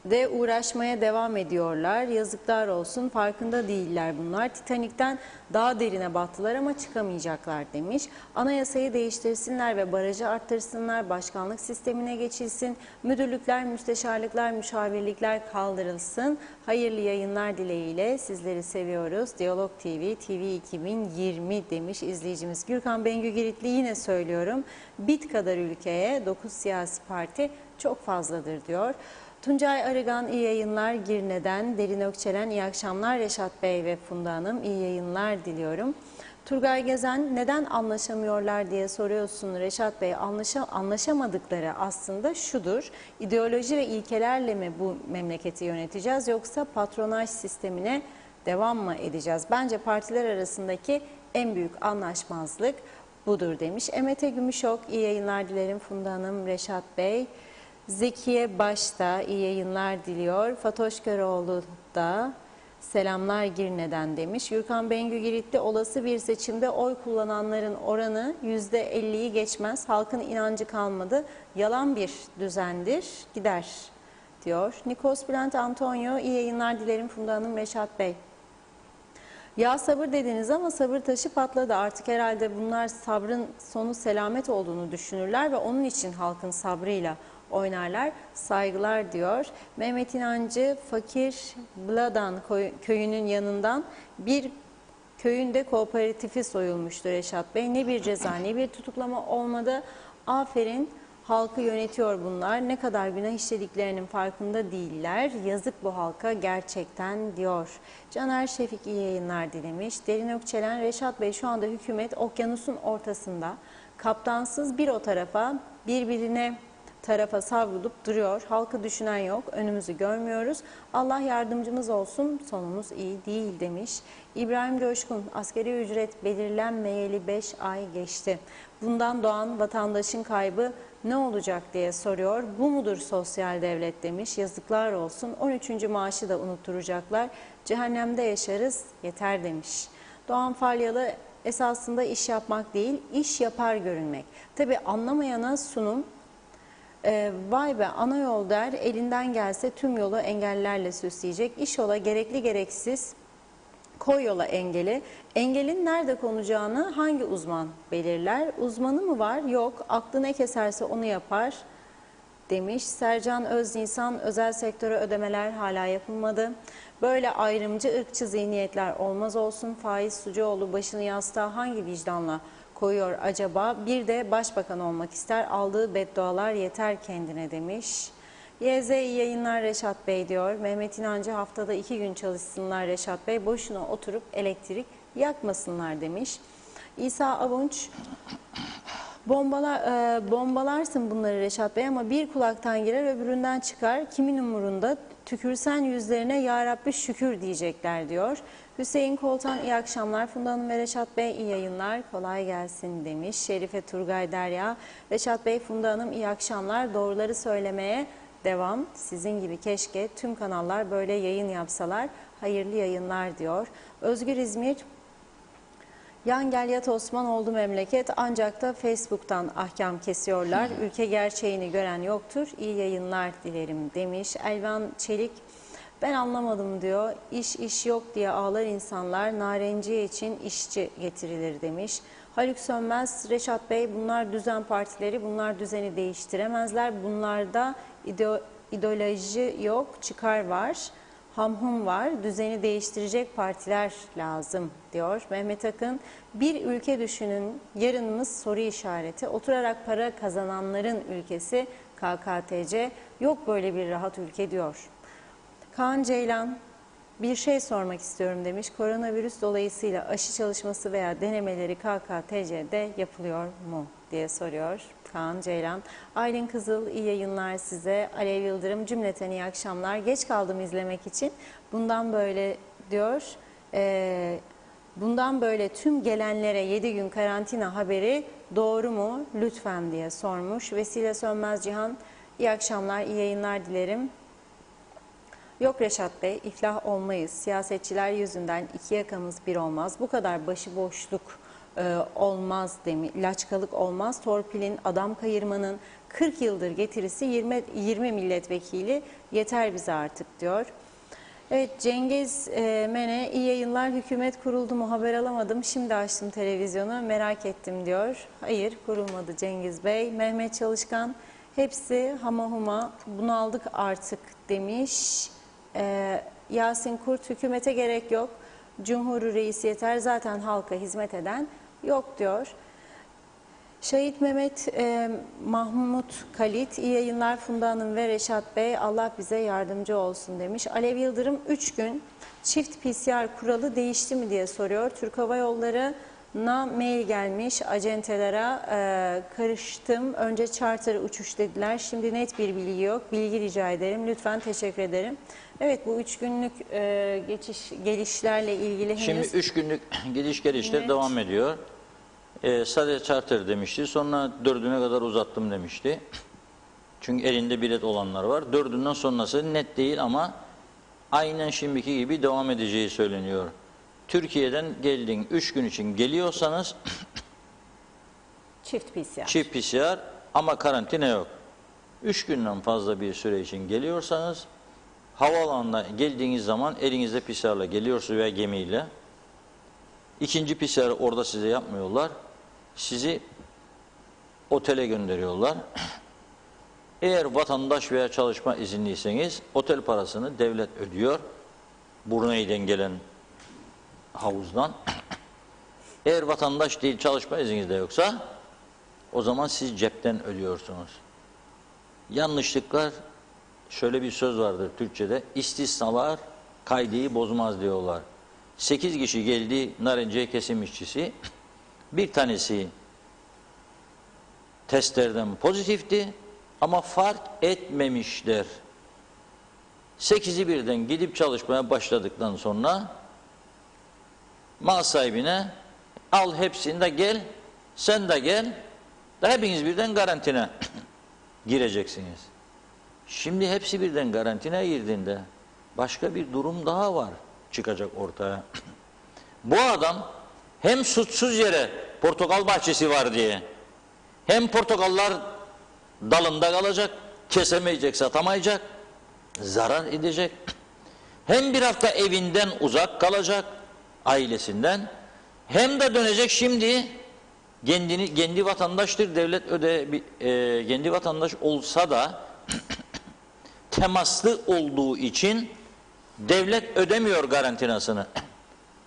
de uğraşmaya devam ediyorlar. Yazıklar olsun, farkında değiller bunlar. Titanik'ten daha derine battılar ama çıkamayacaklar demiş. Anayasayı değiştirsinler ve barajı arttırsınlar. Başkanlık sistemine geçilsin. Müdürlükler, müsteşarlıklar, müşavirlikler kaldırılsın. Hayırlı yayınlar dileğiyle sizleri seviyoruz. Diyalog TV, TV 2020 demiş izleyicimiz. Gürkan Bengü Giritli yine söylüyorum. Bit kadar ülkeye 9 siyasi parti çok fazladır diyor. Tuncay Arıgan iyi yayınlar Girne'den. Derin Ökçelen iyi akşamlar Reşat Bey ve Funda Hanım iyi yayınlar diliyorum. Turgay Gezen neden anlaşamıyorlar diye soruyorsun Reşat Bey. Anlaşamadıkları aslında şudur. İdeoloji ve ilkelerle mi bu memleketi yöneteceğiz yoksa patronaj sistemine devam mı edeceğiz? Bence partiler arasındaki en büyük anlaşmazlık budur demiş. Emete Gümüşok iyi yayınlar dilerim Funda Hanım, Reşat Bey. Zekiye Başta iyi yayınlar diliyor. Fatoş Köroğlu da selamlar Girne'den demiş. Gürkan Bengü Giritli olası bir seçimde oy kullananların oranı %50'yi geçmez. Halkın inancı kalmadı. Yalan bir düzendir. Gider diyor. Nikos Bülent Antonio iyi yayınlar dilerim Funda Hanım, Reşat Bey. Ya sabır dediniz ama sabır taşı patladı. Artık herhalde bunlar sabrın sonu selamet olduğunu düşünürler ve onun için halkın sabrıyla oynarlar. Saygılar diyor. Mehmet İnancı Fakir Bladan köyünün yanından bir köyünde kooperatifi soyulmuştu Reşat Bey. Ne bir ceza ne bir tutuklama olmadı. Aferin, halkı yönetiyor bunlar. Ne kadar günah işlediklerinin farkında değiller. Yazık bu halka gerçekten diyor. Caner Şefik iyi yayınlar dilemiş. Derin Ökçelen Reşat Bey şu anda hükümet okyanusun ortasında. Kaptansız bir o tarafa birbirine tarafa savrulup duruyor. Halkı düşünen yok. Önümüzü görmüyoruz. Allah yardımcımız olsun. Sonumuz iyi değil demiş. İbrahim Coşkun asgari ücret belirlenmeyeli 5 ay geçti. Bundan doğan vatandaşın kaybı ne olacak diye soruyor. Bu mudur sosyal devlet demiş. Yazıklar olsun. 13. maaşı da unutturacaklar. Cehennemde yaşarız yeter demiş. Doğan Falyalı esasında iş yapmak değil, iş yapar görünmek. Tabii anlamayana sunum Vay be, ana yol der, elinden gelse tüm yolu engellerle süsleyecek. İş yola gerekli gereksiz, koy yola engeli. Engelin nerede konacağını hangi uzman belirler? Uzmanı mı var? Yok. Aklı ne keserse onu yapar demiş. Sercan Öznisan, özel sektöre ödemeler hala yapılmadı. Böyle ayrımcı, ırkçı zihniyetler olmaz olsun. Faiz Sucuoğlu başını yastığa hangi vicdanla koyuyor acaba? Bir de başbakan olmak ister. Aldığı beddualar yeter kendine demiş. YZ iyi yayınlar Reşat Bey diyor. Mehmet İnancı haftada 2 gün çalışsınlar Reşat Bey. Boşuna oturup elektrik yakmasınlar demiş. İsa Avunç, bombalarsın bunları Reşat Bey ama bir kulaktan girer öbüründen çıkar. Kimin umurunda? Tükürsen yüzlerine ya Rabbi şükür diyecekler diyor. Hüseyin Koltan iyi akşamlar. Funda Hanım ve Reşat Bey iyi yayınlar. Kolay gelsin demiş. Şerife Turgay Derya. Reşat Bey, Funda Hanım iyi akşamlar. Doğruları söylemeye devam. Sizin gibi keşke tüm kanallar böyle yayın yapsalar. Hayırlı yayınlar diyor. Özgür İzmir. Yan gel yat Osman oldu memleket, ancak da Facebook'tan ahkam kesiyorlar. Ülke gerçeğini gören yoktur. İyi yayınlar dilerim demiş. Elvan Çelik, ben anlamadım diyor. İş yok diye ağlar insanlar. Narenciye için işçi getirilir demiş. Haluk Sönmez, Reşat Bey, bunlar düzen partileri, bunlar düzeni değiştiremezler. Bunlarda ideoloji yok, çıkar var. Hamhum var, düzeni değiştirecek partiler lazım diyor. Mehmet Akın, bir ülke düşünün, yarınımız soru işareti. Oturarak para kazananların ülkesi KKTC, yok böyle bir rahat ülke diyor. Kaan Ceylan, bir şey sormak istiyorum demiş. Koronavirüs dolayısıyla aşı çalışması veya denemeleri KKTC'de yapılıyor mu diye soruyor Kaan Ceylan. Aylin Kızıl, iyi yayınlar size. Alev Yıldırım, cümleten iyi akşamlar. Geç kaldım izlemek için. Bundan böyle diyor. Bundan böyle tüm gelenlere 7 gün karantina haberi doğru mu? Lütfen diye sormuş. Vesile Sönmez Cihan, iyi akşamlar, iyi yayınlar dilerim. Yok Reşat Bey, iflah olmayız. Siyasetçiler yüzünden iki yakamız bir olmaz. Bu kadar başıboşluk olmaz demiş. Laçkalık olmaz. Torpilin, adam kayırmanın 40 yıldır getirisi 20 milletvekili yeter bize artık diyor. Evet, Cengiz Mene, iyi yayınlar. Hükümet kuruldu mu haber alamadım. Şimdi açtım televizyonu, merak ettim diyor. Hayır, kurulmadı Cengiz Bey. Mehmet Çalışkan, hepsi hama bunaldık artık demiş. Yasin Kurt, hükümete gerek yok. Cumhur reisi yeter, zaten halka hizmet eden yok diyor. Şehit Mehmet Mahmut Kalit, iyi yayınlar Funda Hanım ve Reşat Bey, Allah bize yardımcı olsun demiş. Alev Yıldırım, 3 gün çift PCR kuralı değişti mi diye soruyor. Türk Hava Yolları'na mail gelmiş, acentelere karıştım. Önce charter uçuş dediler, şimdi net bir bilgi yok. Bilgi rica ederim, lütfen, teşekkür ederim. Evet, bu 3 günlük gelişlerle ilgili henüz... Şimdi 3 günlük gidiş gelişler Evet. devam ediyor. Sadece charter demişti. Sonra 4'üne kadar uzattım demişti. Çünkü elinde bilet olanlar var. 4'ünden sonrası net değil ama aynen şimdiki gibi devam edeceği söyleniyor. Türkiye'den geldiğin 3 gün için geliyorsanız Çift PCR. çift PCR ama karantina yok. 3 günden fazla bir süre için geliyorsanız havaalanına geldiğiniz zaman elinizde PCR'la geliyorsunuz veya gemiyle. İkinci PCR orada size yapmıyorlar. Sizi otele gönderiyorlar. Eğer vatandaş veya çalışma izinliyseniz otel parasını devlet ödüyor. Brunei'den gelen havuzdan. Eğer vatandaş değil, çalışma izniniz de yoksa o zaman siz cepten ödüyorsunuz. Yanlışlıklar, şöyle bir söz vardır Türkçe'de, istisnalar kaideyi bozmaz diyorlar. 8 kişi geldi narenciye kesim işçisi. Bir tanesi testlerden pozitifti ama fark etmemişler. 8'i birden gidip çalışmaya başladıktan sonra mal sahibine al hepsini de gel, sen de gel, da hepiniz birden karantina gireceksiniz. Şimdi hepsi birden karantinaya girdiğinde başka bir durum daha var, çıkacak ortaya. Bu adam hem suçsuz yere portakal bahçesi var diye, hem portakallar dalında kalacak, kesemeyecek, satamayacak, zarar edecek. Hem bir hafta evinden uzak kalacak, ailesinden, hem de dönecek şimdi kendi vatandaştır, devlet kendi vatandaş olsa da temaslı olduğu için devlet ödemiyor garantinasını,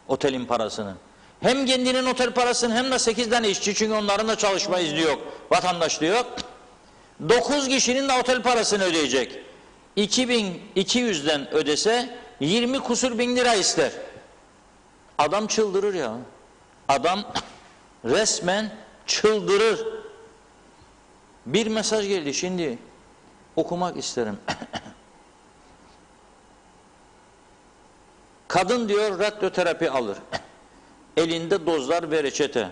otelin parasını. Hem kendinin otel parasını hem de 8 tane işçi, çünkü onların da çalışma izni yok, vatandaşlığı yok. 9 kişinin de otel parasını ödeyecek. 2200'den ödese 20 kusur bin lira ister. Adam çıldırır ya. Adam resmen çıldırır. Bir mesaj geldi şimdi. Okumak isterim. Kadın diyor radyoterapi alır. Elinde dozlar ve reçete.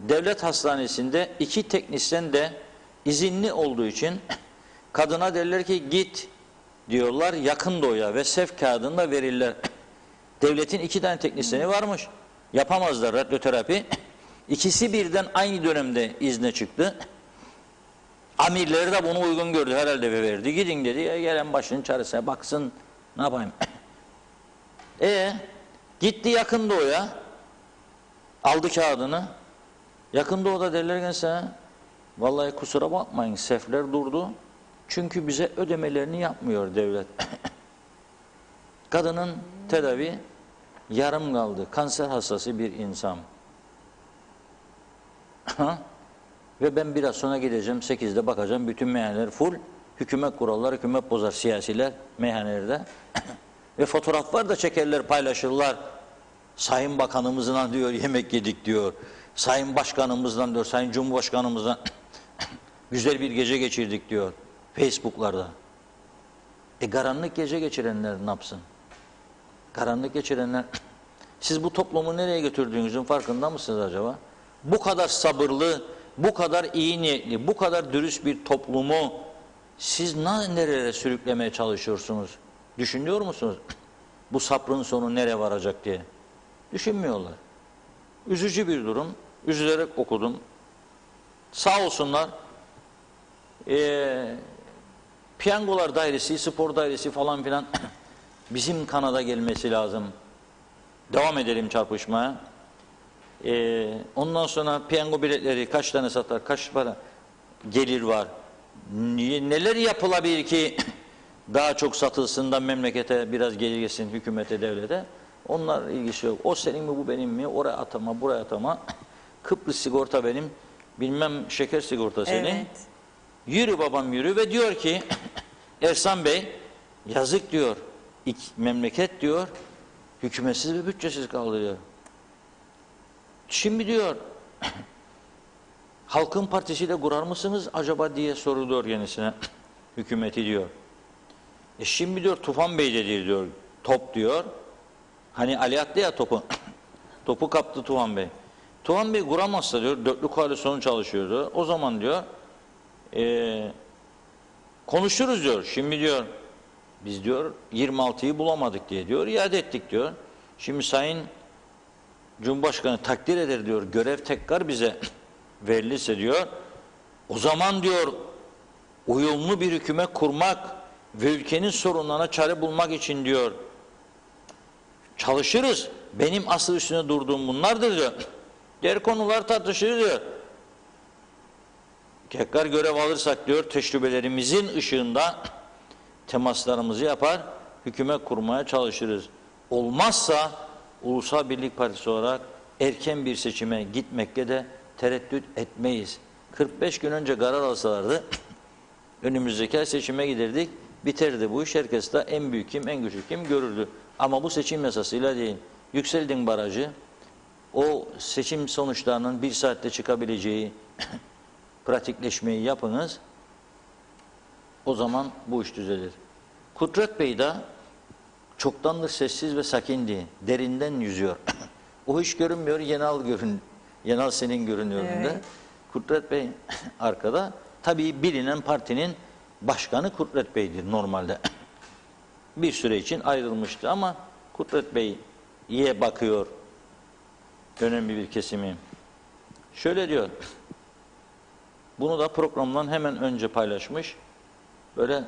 Devlet hastanesinde 2 teknisyen de izinli olduğu için kadına derler ki git diyorlar yakın doğuya ve sevk kağıdını da verirler. Devletin 2 tane teknisyeni varmış. Yapamazlar radyoterapi. İkisi birden aynı dönemde izne çıktı. Amirleri de bunu uygun gördü, herhalde ve verdi. Gidin dedi, gelen başının çaresine baksın, ne yapayım. Gitti yakın doğuya, aldı kağıdını. Yakın doğuda derler ki sana, vallahi kusura bakmayın, sefler durdu. Çünkü bize ödemelerini yapmıyor devlet. Kadının tedavi yarım kaldı. Kanser hastası bir insan. Ve ben biraz sonra gideceğim, 8'de bakacağım, bütün meyhaneler full. Hükümet kurallar, hükümet bozar, siyasiler meyhanelerde. Ve fotoğraflar da çekerler, paylaşırlar. Sayın Bakanımızla diyor yemek yedik diyor. Sayın Başkanımızla diyor, Sayın Cumhurbaşkanımızla güzel bir gece geçirdik diyor. Facebook'larda. Karanlık gece geçirenler ne yapsın? Karanlık geçirenler, siz bu toplumu nereye götürdüğünüzün farkında mısınız acaba? Bu kadar sabırlı, bu kadar iyi niyetli, bu kadar dürüst bir toplumu siz nerelere sürüklemeye çalışıyorsunuz? Düşünüyor musunuz? Bu sabrın sonu nereye varacak diye. Düşünmüyorlar. Üzücü bir durum. Üzülerek okudum. Sağ olsunlar. Piyangolar dairesi, spor dairesi falan filan bizim kanada gelmesi lazım. Devam edelim çarpışmaya. Ondan sonra piyango biletleri kaç tane satar, kaç para gelir var. Neler yapılabilir ki daha çok satılsın da memlekete biraz gelir gelsin, hükümete, devlete. Onlar ilgisi yok. O senin mi, bu benim mi? Oraya atama, buraya atama. Kıbrıs sigorta benim, bilmem şeker sigorta senin. Evet. Yürü babam yürü ve diyor ki Ersan Bey yazık diyor. Memleket diyor hükümetsiz ve bütçesiz kaldı diyor. Şimdi diyor Halkın Partisi de kurar mısınız acaba diye soruluyor kendisine. Hükümeti diyor. Şimdi diyor Tufan Bey de diyor top diyor. Hani Ali attı ya topu. Topu kaptı Tufan Bey. Tufan Bey kuramazsa diyor, 4'lü koalisyonu çalışıyordu. O zaman diyor konuşuruz diyor. Şimdi diyor biz diyor 26'yı bulamadık diye diyor, iade ettik diyor. Şimdi Sayın Cumhurbaşkanı takdir eder diyor, görev tekrar bize verilirse diyor, o zaman diyor uyumlu bir hükümet kurmak ve ülkenin sorunlarına çare bulmak için diyor çalışırız. Benim asıl üstüne durduğum bunlardır diyor. Diğer konular tartışılır diyor. Tekrar görev alırsak diyor tecrübelerimizin ışığında temaslarımızı yapar, hükümet kurmaya çalışırız. Olmazsa Ulusal Birlik Partisi olarak erken bir seçime gitmekte de tereddüt etmeyiz. 45 gün önce karar alsalardı önümüzdeki seçime giderdik, biterdi bu iş. Herkes de en büyük kim, en küçük kim görürdü. Ama bu seçim yasasıyla değil. Yükseldin barajı, o seçim sonuçlarının bir saatte çıkabileceği pratikleşmeyi yapınız. O zaman bu iş düzelir. Kudret Bey de çoktandır sessiz ve sakindi. Derinden yüzüyor. O hiç görünmüyor. Yenal senin görünüyor. Evet. Kudret Bey arkada. Tabii bilinen partinin başkanı Kudret Bey'dir normalde. Bir süre için ayrılmıştı ama Kudret Bey'e bakıyor önemli bir kesimi. Şöyle diyor. Bunu da programdan hemen önce paylaşmış. Böyle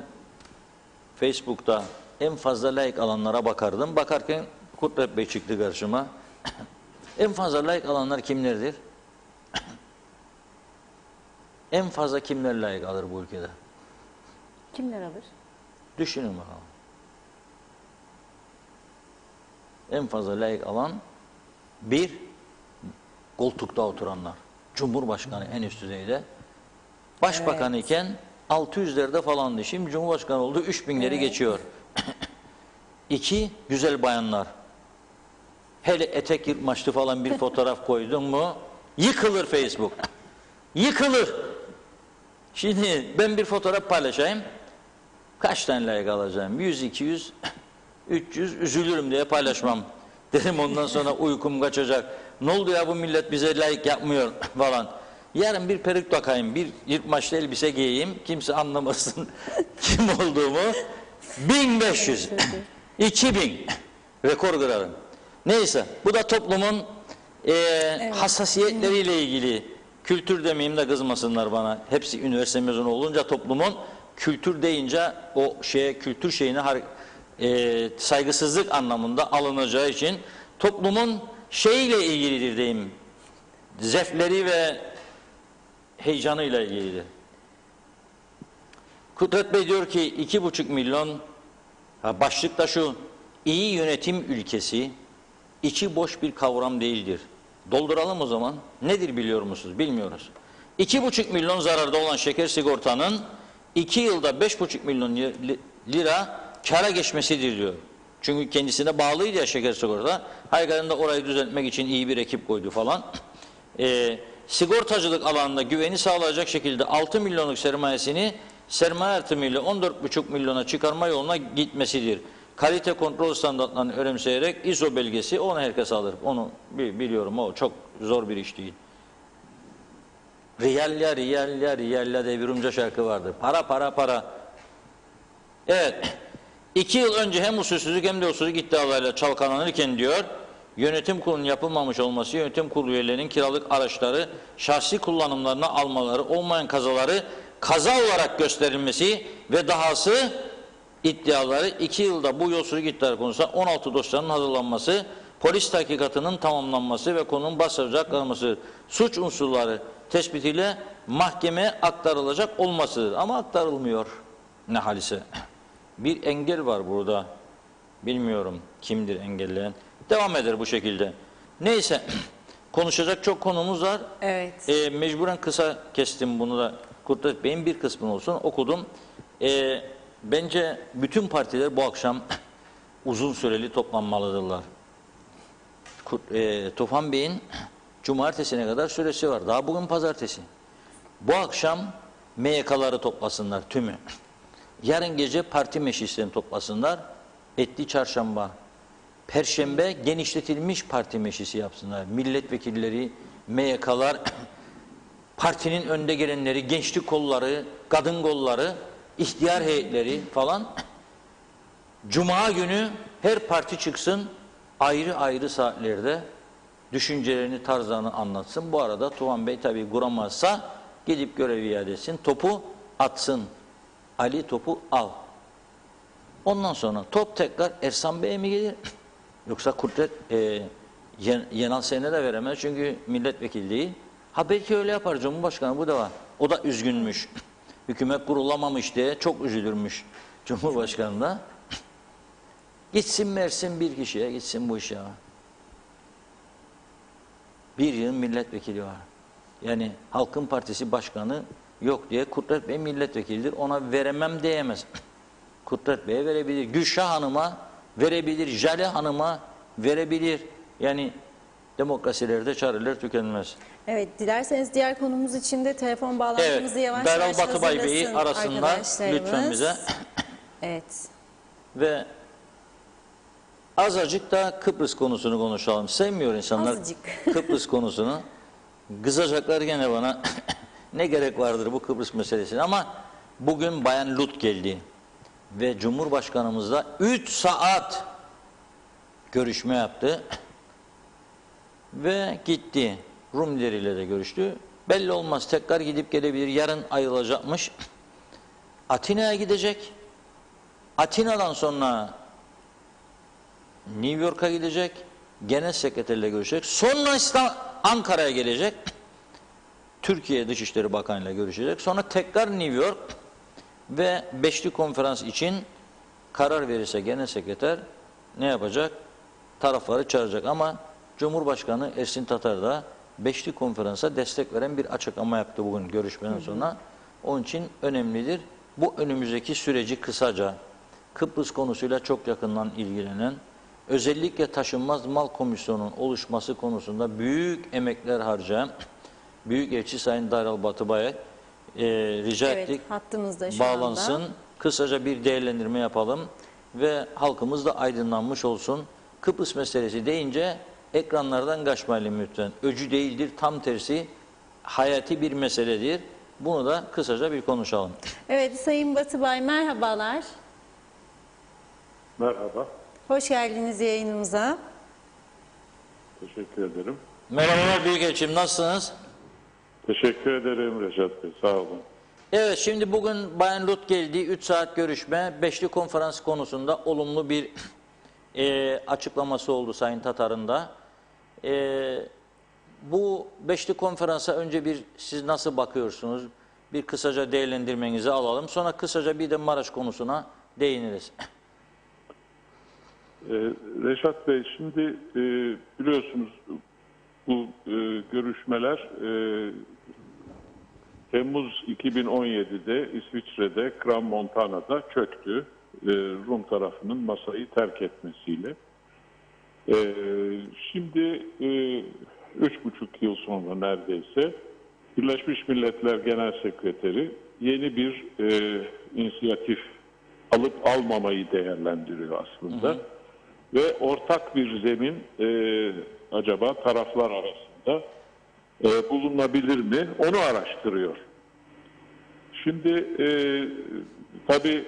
Facebook'ta en fazla like alanlara bakardım. Bakarken Kudret Bey çıktı karşıma. En fazla like alanlar kimlerdir? En fazla kimler like alır bu ülkede? Kimler alır? Düşünün bakalım. En fazla like alan bir, koltukta oturanlar. Cumhurbaşkanı en üst düzeyde. Başbakan iken 600'lerde falandı. Şimdi Cumhurbaşkanı oldu 3000'leri geçiyor. İki, güzel bayanlar. Hele etek yırtmaçlı falan bir fotoğraf koydun mu yıkılır Facebook. Yıkılır. Şimdi ben bir fotoğraf paylaşayım. Kaç tane like alacağım? 100, 200, 300 üzülürüm diye paylaşmam. Dedim ondan sonra uykum kaçacak. Ne oldu ya bu millet bize like yapmıyor falan. Yarın bir peruk takayım, bir yırtmaçlı elbise giyeyim. Kimse anlamasın kim olduğumu. 1500, 2000 rekor kırarım. Neyse bu da toplumun hassasiyetleriyle ilgili. Kültür demeyeyim de kızmasınlar bana. Hepsi üniversite mezunu olunca toplumun kültür deyince o kültür şeyine saygısızlık anlamında alınacağı için toplumun şeyiyle ilgilidir diyeyim. Zevkleri ve heyecanıyla ilgilidir. Kudret Bey diyor ki 2,5 milyon başlıkta şu: iyi yönetim ülkesi içi boş bir kavram değildir. Dolduralım o zaman. Nedir biliyor musunuz? Bilmiyoruz. 2,5 milyon zararda olan şeker sigortanın 2 yılda 5,5 milyon lira kâra geçmesidir diyor. Çünkü kendisine bağlıydı ya şeker sigorta. Haygarında orayı düzeltmek için iyi bir ekip koydu falan. Sigortacılık alanında güveni sağlayacak şekilde 6 milyonluk sermayesini sermaye artımıyla 14,5 milyona çıkarma yoluna gitmesidir. Kalite kontrol standartlarını önemseyerek ISO belgesi, onu herkes alır. Onu biliyorum, o çok zor bir iş değil. Riyalya riyalya riyalya diye bir Rumca şarkı vardır. Para para para. Evet. 2 yıl önce hem usulsüzlük hem de usulsüzlük iddialarıyla çalkalanırken diyor, yönetim kurulunun yapılmamış olması, yönetim kurulu üyelerinin kiralık araçları şahsi kullanımlarına almaları, olmayan kazaları kaza olarak gösterilmesi ve dahası iddiaları 2 yılda bu yolsuzluk iddiaları konusunda 16 dosyanın hazırlanması, polis tahkikatının tamamlanması ve konunun başsavcılığa aktarılması, suç unsurları tespitiyle mahkemeye aktarılacak olmasıdır. Ama aktarılmıyor ne halise. Bir engel var burada. Bilmiyorum kimdir engelleyen. Devam eder bu şekilde. Neyse, konuşacak çok konumuz var. Evet. Mecburen kısa kestim bunu da. Kudret Bey'in bir kısmını olsun okudum. Bence bütün partiler bu akşam uzun süreli toplanmalıdırlar. Tufan Bey'in cumartesine kadar süresi var. Daha bugün pazartesi. Bu akşam MYK'ları toplasınlar tümü. Yarın gece parti meclislerini toplasınlar. Etli çarşamba. Perşembe genişletilmiş parti meclisi yapsınlar. Milletvekilleri, MYK'lar, partinin önde gelenleri, gençlik kolları, kadın kolları, ihtiyar heyetleri falan. Cuma günü her parti çıksın, ayrı ayrı saatlerde düşüncelerini, tarzlarını anlatsın. Bu arada Tuvan Bey tabii kuramazsa gidip görev iade etsin, topu atsın. Ali topu al. Ondan sonra top tekrar Ersan Bey'e mi gelir? Yoksa Kudret Yenal Sen'e de veremez çünkü milletvekili değil. Ha belki öyle yapar Cumhurbaşkanı, bu da var. O da üzgünmüş. Hükümet kurulamamış diye çok üzülürmüş Cumhurbaşkanı da. Gitsin versin bir kişiye, gitsin bu iş ya. Bir yıl milletvekili var. Yani Halkın Partisi Başkanı yok diye Kudret Bey milletvekilidir. Ona veremem diyemez. Kudret Bey'e verebilir. Gülşah Hanım'a verebilir. Jale Hanım'a verebilir. Yani demokrasilerde çareler tükenmez. Evet, dilerseniz diğer konumuz için de telefon bağlantımızı yavaş Beral yavaş Batıbay Bey'i hazırlasın arasınlar arkadaşlarımız. lütfen bize. Evet. Ve azıcık da Kıbrıs konusunu konuşalım. Sevmiyor insanlar Azıcık. Kıbrıs konusunu. Kızacaklar gene bana. Ne gerek vardır bu Kıbrıs meselesine, ama bugün Bayan Lut geldi ve Cumhurbaşkanımızla 3 saat görüşme yaptı ve gitti. Rumileriyle de görüştü. Belli olmaz. Tekrar gidip gelebilir. Yarın ayrılacakmış. Atina'ya gidecek. Atina'dan sonra New York'a gidecek. Genel sekreterle görüşecek. Sonra Ankara'ya gelecek. Türkiye Dışişleri Bakanı ile görüşecek. Sonra tekrar New York ve beşli konferans için karar verirse genel sekreter ne yapacak? Tarafları çağıracak. Ama Cumhurbaşkanı Ersin Tatar da beşli konferansa destek veren bir açıklama yaptı bugün görüşmeden sonra. Onun için önemlidir. Bu önümüzdeki süreci kısaca Kıbrıs konusuyla çok yakından ilgilenen, özellikle taşınmaz mal komisyonunun oluşması konusunda büyük emekler harcayan Büyükelçi Sayın Daryl Batıbay'a rica ettik. Hattımızda şu Bağlansın. anda. Kısaca bir değerlendirme yapalım ve halkımız da aydınlanmış olsun. Kıbrıs meselesi deyince ekranlardan kaçmayalım lütfen. Öcü değildir, tam tersi hayati bir meseledir. Bunu da kısaca bir konuşalım. Evet, Sayın Batıbay merhabalar. Merhaba, Hoş geldiniz yayınımıza. teşekkür ederim. Merhabalar Büyükelçim, nasılsınız? Teşekkür ederim Reşat Bey, sağ olun. Evet, şimdi bugün Bayan Lut geldi. 3 saat görüşme, beşli konferans konusunda olumlu bir açıklaması oldu Sayın Tatar'ın da. Bu beşli konferansa önce siz nasıl bakıyorsunuz? Bir kısaca değerlendirmenizi alalım. Sonra kısaca bir de Maraş konusuna değiniriz. Reşat Bey, şimdi biliyorsunuz bu görüşmeler Temmuz 2017'de İsviçre'de Crans-Montana'da çöktü. Rum tarafının masayı terk etmesiyle. Şimdi 3,5 yıl sonra neredeyse Birleşmiş Milletler Genel Sekreteri yeni bir inisiyatif alıp almamayı değerlendiriyor aslında. Ve ortak bir zemin acaba taraflar arasında bulunabilir mi? Onu araştırıyor. Şimdi tabii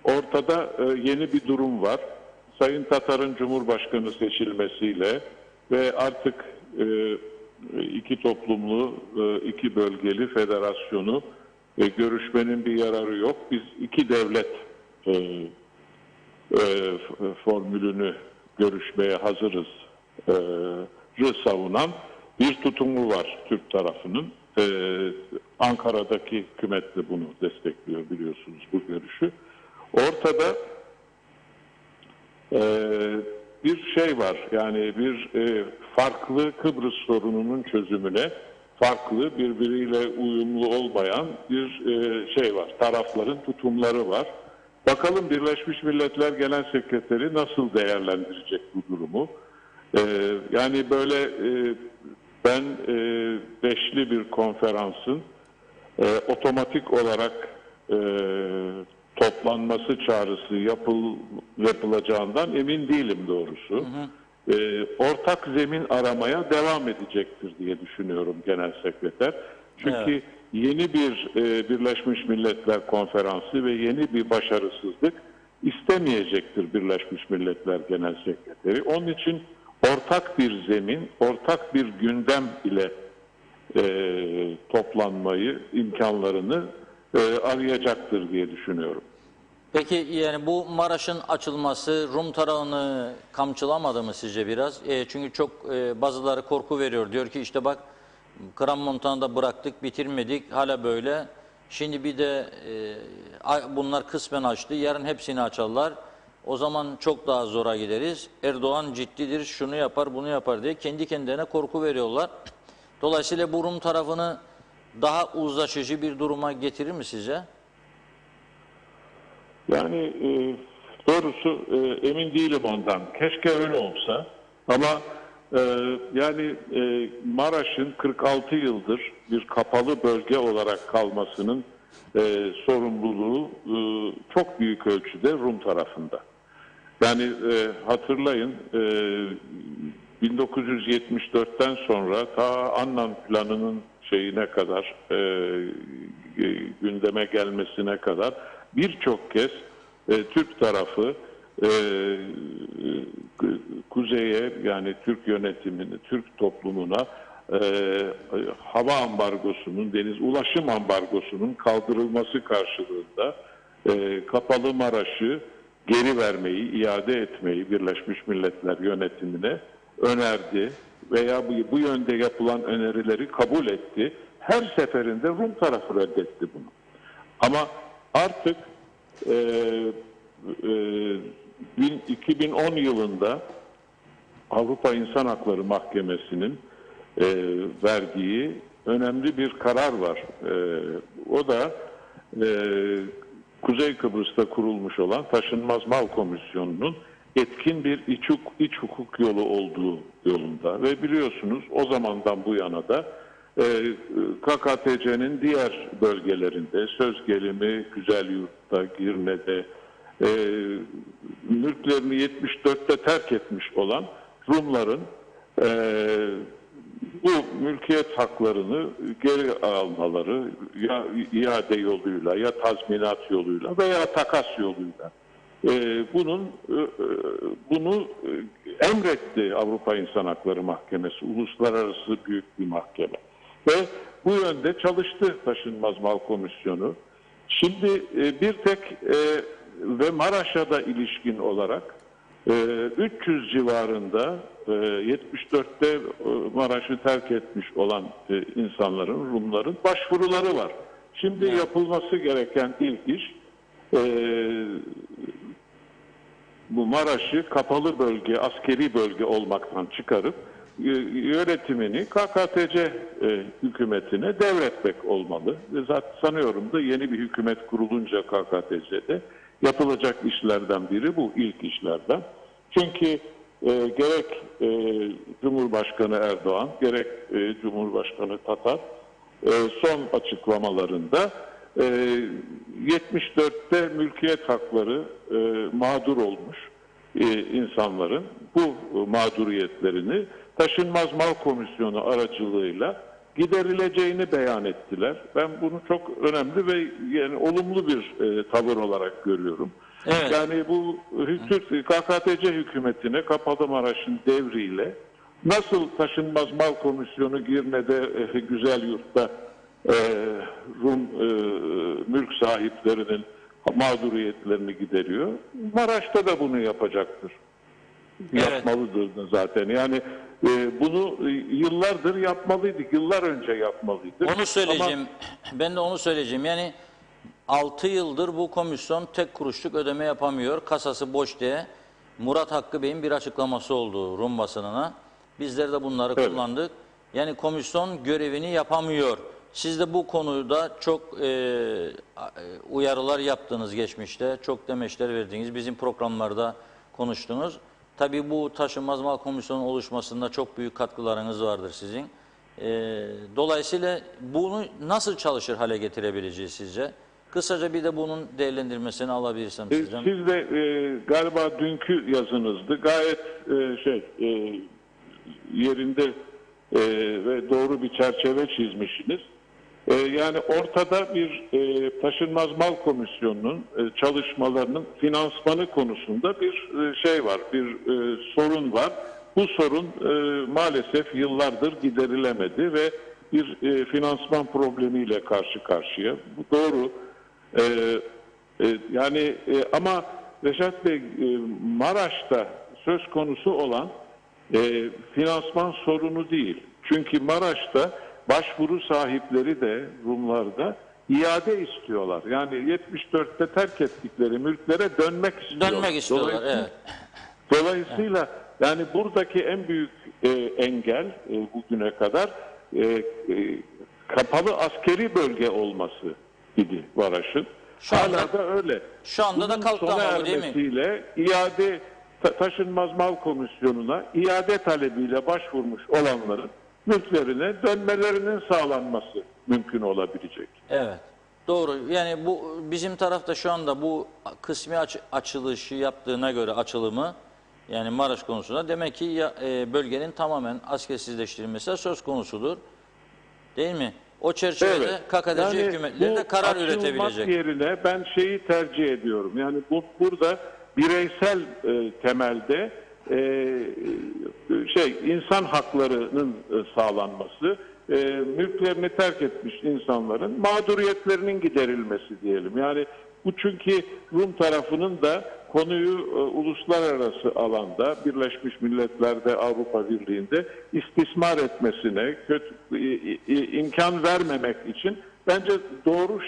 ortada yeni bir durum var. Sayın Tatar'ın Cumhurbaşkanı seçilmesiyle ve artık iki toplumlu, iki bölgeli federasyonu görüşmenin bir yararı yok. Biz iki devlet formülünü görüşmeye hazırız savunan bir tutumu var Türk tarafının. Ankara'daki hükümet de bunu destekliyor, biliyorsunuz bu görüşü. Ortada bir şey var, yani bir farklı Kıbrıs sorununun çözümüne farklı, birbiriyle uyumlu olmayan bir şey var. Tarafların tutumları var. Bakalım Birleşmiş Milletler Genel Sekreteri nasıl değerlendirecek bu durumu? Yani böyle ben beşli bir konferansın otomatik olarak toplanması çağrısı yapılacağından emin değilim doğrusu. Ortak zemin aramaya devam edecektir diye düşünüyorum Genel Sekreter. Çünkü yeni bir Birleşmiş Milletler Konferansı ve yeni bir başarısızlık istemeyecektir Birleşmiş Milletler Genel Sekreteri. Onun için ortak bir zemin, ortak bir gündem ile toplanmayı, imkanlarını arayacaktır diye düşünüyorum. Peki yani bu Maraş'ın açılması Rum tarafını kamçılamadı mı sizce biraz? Çünkü çok bazıları korku veriyor. Diyor ki işte bak Crans-Montana'da bıraktık, bitirmedik, hala böyle. Şimdi bir de bunlar kısmen açtı, yarın hepsini açarlar. O zaman çok daha zora gideriz. Erdoğan ciddidir, şunu yapar, bunu yapar diye kendi kendilerine korku veriyorlar. Dolayısıyla bu Rum tarafını daha uzlaşıcı bir duruma getirir mi sizce? Yani doğrusu emin değilim ondan. Keşke öyle olsa. Ama yani Maraş'ın 46 yıldır bir kapalı bölge olarak kalmasının sorumluluğu çok büyük ölçüde Rum tarafında. Yani hatırlayın 1974'ten sonra ta Annan Planı'nın şeyine kadar gündeme gelmesine kadar birçok kez Türk tarafı kuzeye, yani Türk yönetimini, Türk toplumuna hava ambargosunun, deniz ulaşım ambargosunun kaldırılması karşılığında Kapalı Maraş'ı geri vermeyi, iade etmeyi Birleşmiş Milletler yönetimine önerdi veya bu yönde yapılan önerileri kabul etti. Her seferinde Rum tarafı reddetti bunu. Ama artık 2010 yılında Avrupa İnsan Hakları Mahkemesi'nin verdiği önemli bir karar var. O da Kuzey Kıbrıs'ta kurulmuş olan Taşınmaz Mal Komisyonu'nun etkin bir iç hukuk yolu olduğu yolunda ve biliyorsunuz o zamandan bu yana da KKTC'nin diğer bölgelerinde, Sözgelimi, Güzelyurt'ta, Girne'de mülklerini 74'te terk etmiş olan Rumların bu mülkiyet haklarını geri almaları ya iade yoluyla ya tazminat yoluyla veya takas yoluyla bunu emretti Avrupa İnsan Hakları Mahkemesi, uluslararası büyük bir mahkeme. Ve bu yönde çalıştı Taşınmaz Mal Komisyonu. Şimdi bir tek ve Maraş'a da ilişkin olarak 300 civarında 74'te Maraş'ı terk etmiş olan insanların, Rumların başvuruları var. Şimdi yapılması gereken ilk iş bu Maraş'ı kapalı bölge, askeri bölge olmaktan çıkarıp yönetimini KKTC hükümetine devretmek olmalı. Zaten sanıyorum da yeni bir hükümet kurulunca KKTC'de yapılacak işlerden biri bu, ilk işlerden. Çünkü gerek Cumhurbaşkanı Erdoğan, gerek Cumhurbaşkanı Tatar son açıklamalarında 74'te mülkiyet hakları mağdur olmuş insanların bu mağduriyetlerini Taşınmaz Mal Komisyonu aracılığıyla giderileceğini beyan ettiler. Ben bunu çok önemli ve yani olumlu bir tavır olarak görüyorum. Evet. Yani bu KKTC hükümetine Kapalı Maraş'ın devriyle nasıl Taşınmaz Mal Komisyonu Girne'de, Güzelyurt'ta Rum mülk sahiplerinin mağduriyetlerini gideriyor, Maraş'ta da bunu yapacaktır. Evet. Yapmalıdır da zaten. Yani bunu yıllardır yapmalıydık. Yıllar önce yapmalıydık. Onu söyleyeceğim. Ben de onu söyleyeceğim. Yani 6 yıldır bu komisyon tek kuruşluk ödeme yapamıyor. Kasası boş diye Murat Hakkı Bey'in bir açıklaması oldu Rum basınına. Bizler de bunları kullandık. Yani komisyon görevini yapamıyor. Siz de bu konuda çok uyarılar yaptınız geçmişte. Çok demeçler verdiniz. Bizim programlarda konuştunuz. Tabii bu Taşınmaz Mal Komisyonu oluşmasında çok büyük katkılarınız vardır sizin. Dolayısıyla bunu nasıl çalışır hale getirebileceğiz sizce? Kısaca bir de bunun değerlendirmesini alabilirsem sizden. Siz de galiba dünkü yazınızdı. Gayet yerinde ve doğru bir çerçeve çizmişsiniz. Yani ortada bir Taşınmaz Mal Komisyonu'nun çalışmalarının finansmanı konusunda bir şey var, bir sorun var. Bu sorun maalesef yıllardır giderilemedi ve bir finansman problemiyle karşı karşıya. Bu doğru. Ama Reşat Bey, Maraş'ta söz konusu olan finansman sorunu değil. Çünkü Maraş'ta başvuru sahipleri de Rumlarda iade istiyorlar. Yani 74'te terk ettikleri mülklere dönmek istiyorlar. Dönmek istiyorlar, evet. Dolayısıyla yani buradaki en büyük engel bugüne kadar kapalı askeri bölge olması idi Maraş'ın. Hala da öyle. Şu anda da kalktı sona ama bu değil mi? ermesiyle iade Taşınmaz Mal Komisyonu'na iade talebiyle başvurmuş olanların mülklerine dönmelerinin sağlanması mümkün olabilecek. Evet. Doğru. Yani bu bizim tarafta şu anda bu kısmi açılışı yaptığına göre açılımı yani Maraş konusunda demek ki bölgenin tamamen askersizleştirilmesi söz konusudur. Değil mi? O çerçevede KKTC hükümetleri de karar üretebilecek. Yerine ben şeyi tercih ediyorum. Yani burada bireysel temelde insan haklarının sağlanması, mülklerini terk etmiş insanların mağduriyetlerinin giderilmesi diyelim. Yani bu çünkü Rum tarafının da konuyu uluslararası alanda, Birleşmiş Milletler'de, Avrupa Birliği'nde istismar etmesine, imkan vermemek için bence doğru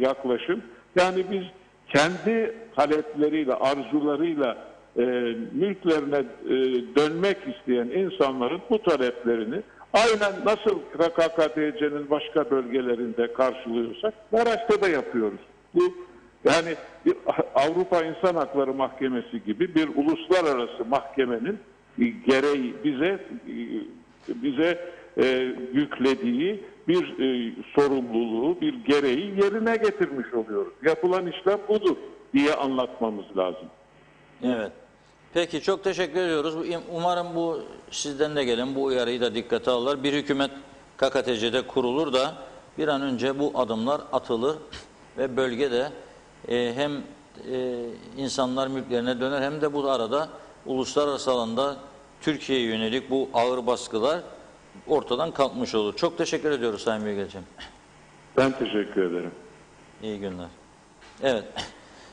yaklaşım. Yani biz kendi talepleriyle, arzularıyla mülklerine dönmek isteyen insanların bu taleplerini aynen nasıl PKK-TC'nin başka bölgelerinde karşılıyorsak Maraş'ta da yapıyoruz. Bu yani bir Avrupa İnsan Hakları Mahkemesi gibi bir uluslararası mahkemenin gereği bize yüklediği bir sorumluluğu, bir gereği yerine getirmiş oluyoruz. Yapılan işlem budur diye anlatmamız lazım. Evet. Peki çok teşekkür ediyoruz. Umarım bu sizden de gelen bu uyarıyı da dikkate alırlar. Bir hükümet KKTC'de kurulur da bir an önce bu adımlar atılır ve bölgede hem insanlar mülklerine döner hem de bu arada uluslararası alanda Türkiye'ye yönelik bu ağır baskılar ortadan kalkmış olur. Çok teşekkür ediyoruz Sayın Büyükelçim. Ben teşekkür ederim. İyi günler. Evet.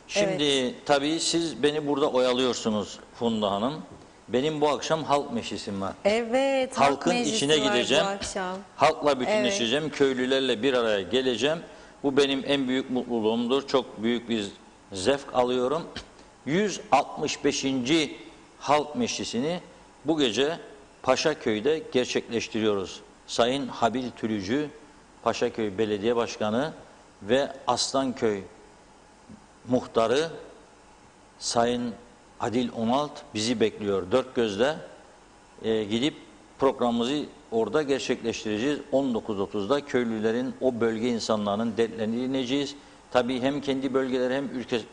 Şimdi tabii siz beni burada oyalıyorsunuz Funda Hanım. Benim bu akşam halk meclisim var. Evet. Halkın meclisi içine var gideceğim. bu akşam. Halkla bütünleşeceğim. Köylülerle bir araya geleceğim. Bu benim en büyük mutluluğumdur. Çok büyük bir zevk alıyorum. 165. Halk Meclisi'ni bu gece Paşaköy'de gerçekleştiriyoruz. Sayın Habil Tülücü, Paşaköy Belediye Başkanı ve Aslanköy Muhtarı Sayın Adil Onalt bizi bekliyor. Dört gözle gidip programımızı orada gerçekleştireceğiz. 19.30'da köylülerin, o bölge insanlarının dertlerini dinleyeceğiz. Tabii hem kendi bölgeleri hem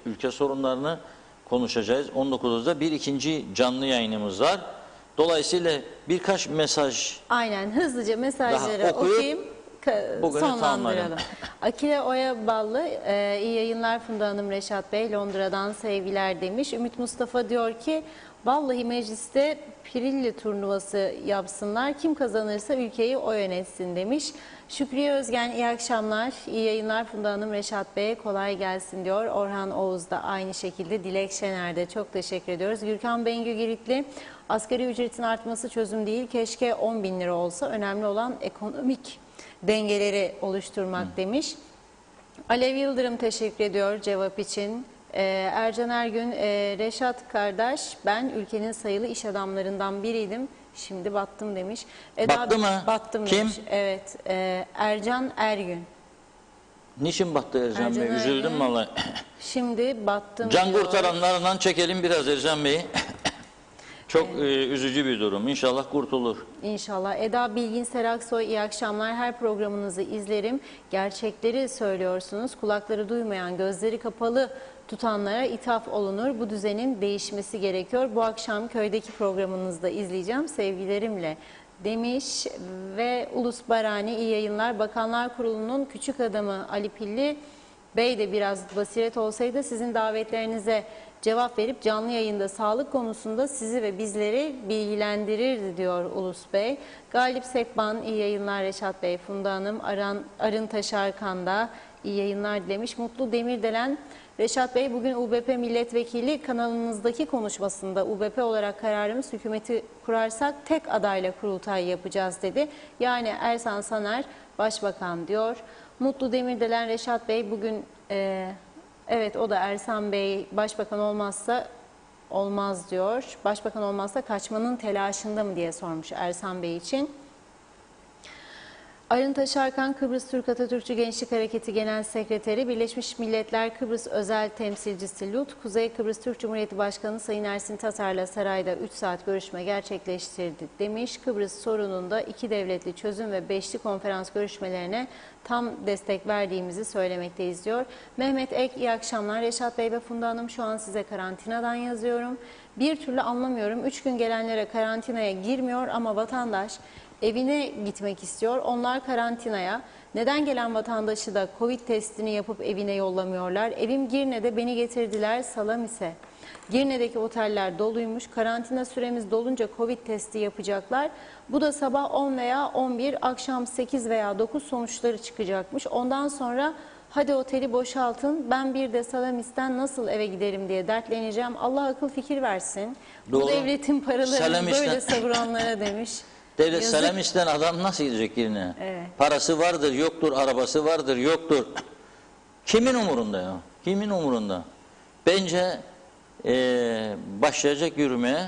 ülke sorunlarını konuşacağız. 19.30'da bir ikinci canlı yayınımız var. Dolayısıyla birkaç mesaj Aynen, hızlıca mesajları daha okuyup okuyayım. bugünü Sonlandıralım. tamamlayalım. Akile Oya Ballı, iyi yayınlar Funda Hanım, Reşat Bey, Londra'dan sevgiler demiş. Ümit Mustafa diyor ki, vallahi mecliste Pirilli turnuvası yapsınlar. Kim kazanırsa ülkeyi o yönetsin demiş. Şükriye Özgen, iyi akşamlar. İyi yayınlar Funda Hanım, Reşat Bey, kolay gelsin diyor. Orhan Oğuz da aynı şekilde. Dilek Şener de çok teşekkür ediyoruz. Gürkan Bengü Giritli, asgari ücretin artması çözüm değil. Keşke 10.000 lira olsa. Önemli olan ekonomik dengeleri oluşturmak demiş. Alev Yıldırım teşekkür ediyor cevap için. Ercan Ergün, Reşat kardeş, ben ülkenin sayılı iş adamlarından biriydim. Şimdi battım demiş. Battı mı? Battım Kim? demiş. Evet. Ercan Ergün. niçin battı Ercan Bey? Ercan Üzüldüm Ergün. vallahi. Şimdi battım Can diyor. kurtaranlarından çekelim biraz Ercan Bey'i. Çok üzücü bir durum. İnşallah kurtulur. İnşallah. Eda Bilgin Seraksoy, iyi akşamlar. Her programınızı izlerim. Gerçekleri söylüyorsunuz. Kulakları duymayan, gözleri kapalı tutanlara ithaf olunur. Bu düzenin değişmesi gerekiyor. Bu akşam köydeki programınızda izleyeceğim. Sevgilerimle demiş. Ve Ulus Barani, iyi yayınlar. Bakanlar Kurulu'nun küçük adamı Ali Pilli Bey de biraz basiret olsaydı sizin davetlerinize cevap verip canlı yayında sağlık konusunda sizi ve bizleri bilgilendirirdi diyor Ulus Bey. Galip Sekban, iyi yayınlar Reşat Bey, Funda Hanım. Arın Taşarkan da iyi yayınlar dilemiş. Mutlu Demirdelen, Reşat Bey bugün UBP milletvekili kanalınızdaki konuşmasında UBP olarak kararımız hükümeti kurarsak tek adayla kurultay yapacağız dedi. Yani Ersan Saner başbakan diyor. Mutlu Demirdelen, Reşat Bey bugün evet, o da Ersan Bey başbakan olmazsa olmaz diyor. Başbakan olmazsa kaçmanın telaşında mı diye sormuş Ersan Bey için. Arın Taşarkan, Kıbrıs Türk Atatürkçü Gençlik Hareketi Genel Sekreteri, Birleşmiş Milletler Kıbrıs Özel Temsilcisi Lut, Kuzey Kıbrıs Türk Cumhuriyeti Başkanı Sayın Ersin Tatar'la sarayda 3 saat görüşme gerçekleştirdi demiş. Kıbrıs sorununda 2 devletli çözüm ve 5'li konferans görüşmelerine tam destek verdiğimizi söylemekteyiz diyor. Mehmet Ek, iyi akşamlar. Reşat Bey ve Funda Hanım, şu an size karantinadan yazıyorum. Bir türlü anlamıyorum. 3 gün gelenlere karantinaya girmiyor ama vatandaş evine gitmek istiyor. Onlar karantinaya. Neden gelen vatandaşı da Covid testini yapıp evine yollamıyorlar? Evim Girne'de, beni getirdiler Salamis'e. Girne'deki oteller doluymuş. Karantina süremiz dolunca Covid testi yapacaklar. Bu da sabah 10 veya 11, akşam 8 veya 9 sonuçları çıkacakmış. Ondan sonra hadi oteli boşaltın, ben bir de Salamis'ten nasıl eve giderim diye dertleneceğim. Allah akıl fikir versin. Bu Doğru. devletin paralarını Salamis'ten- böyle savuranlara demiş. Devlet Yazık. Salamis'ten adam nasıl gidecek yerine? Evet. Parası vardır, yoktur, arabası vardır, yoktur. Kimin umurunda ya? Kimin umurunda? Bence başlayacak yürümeye,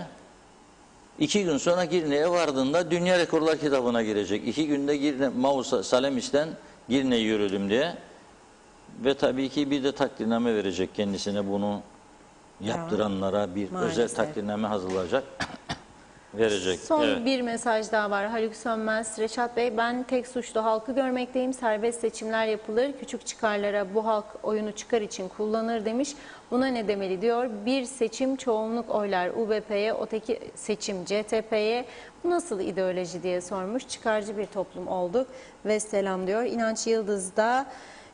2 gün sonra Girne'ye vardığında Dünya Rekorlar kitabına girecek. 2 günde Salamis'ten Girne'ye yürüdüm diye. Ve tabii ki bir de takdirname verecek kendisine, bunu yaptıranlara bir maalesef. özel takdirname hazırlayacak. Verecek. Son Evet. bir mesaj daha var. Haluk Sönmez, Reşat Bey, ben tek suçlu halkı görmekteyim. Serbest seçimler yapılır. Küçük çıkarlara bu halk oyunu çıkar için kullanır demiş. Buna ne demeli diyor. Bir seçim çoğunluk oylar UBP'ye, öteki seçim CTP'ye. Bu nasıl ideoloji diye sormuş. Çıkarcı bir toplum olduk ve selam diyor. İnanç Yıldız da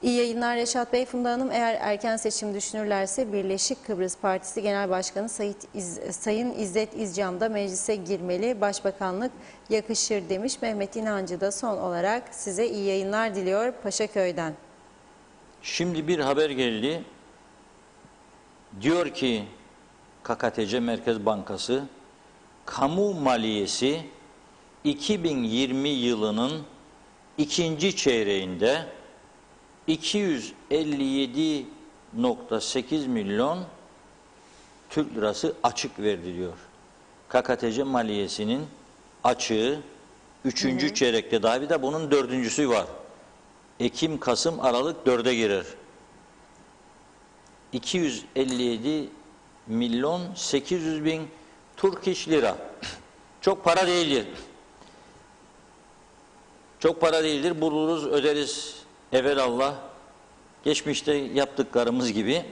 İyi yayınlar Reşat Bey. Funda Hanım, eğer erken seçim düşünürlerse Birleşik Kıbrıs Partisi Genel Başkanı Sayın İzzet İzcam da meclise girmeli. Başbakanlık yakışır demiş. Mehmet İnancı da son olarak size iyi yayınlar diliyor Paşaköy'den. Şimdi bir haber geldi. Diyor ki KKTC Merkez Bankası, kamu maliyesi 2020 yılının ikinci çeyreğinde 257,8 milyon Türk lirası açık verdi diyor. KKTC maliyesinin açığı 3. çeyrekte, daha bir de bunun 4.'sü var. Ekim, Kasım, Aralık 4'e girer. 257 milyon 800 bin Turkish lira. Çok para değildir. Çok para değildir. Buluruz, öderiz evelallah. Geçmişte yaptıklarımız gibi.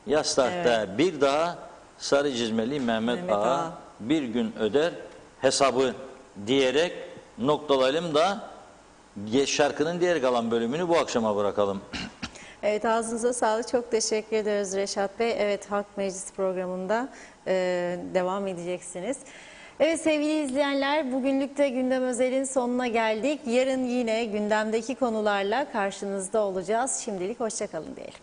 Yastakta bir daha sarı çizmeli Mehmet Ağa bir gün öder hesabı diyerek noktalayalım da şarkının diğer kalan bölümünü bu akşama bırakalım. Evet, ağzınıza sağlık. Çok teşekkür ederiz Reşat Bey. Evet, Halk Meclisi programında devam edeceksiniz. Evet sevgili izleyenler, bugünlük de Gündem Özel'in sonuna geldik. Yarın yine gündemdeki konularla karşınızda olacağız. Şimdilik hoşça kalın diyelim.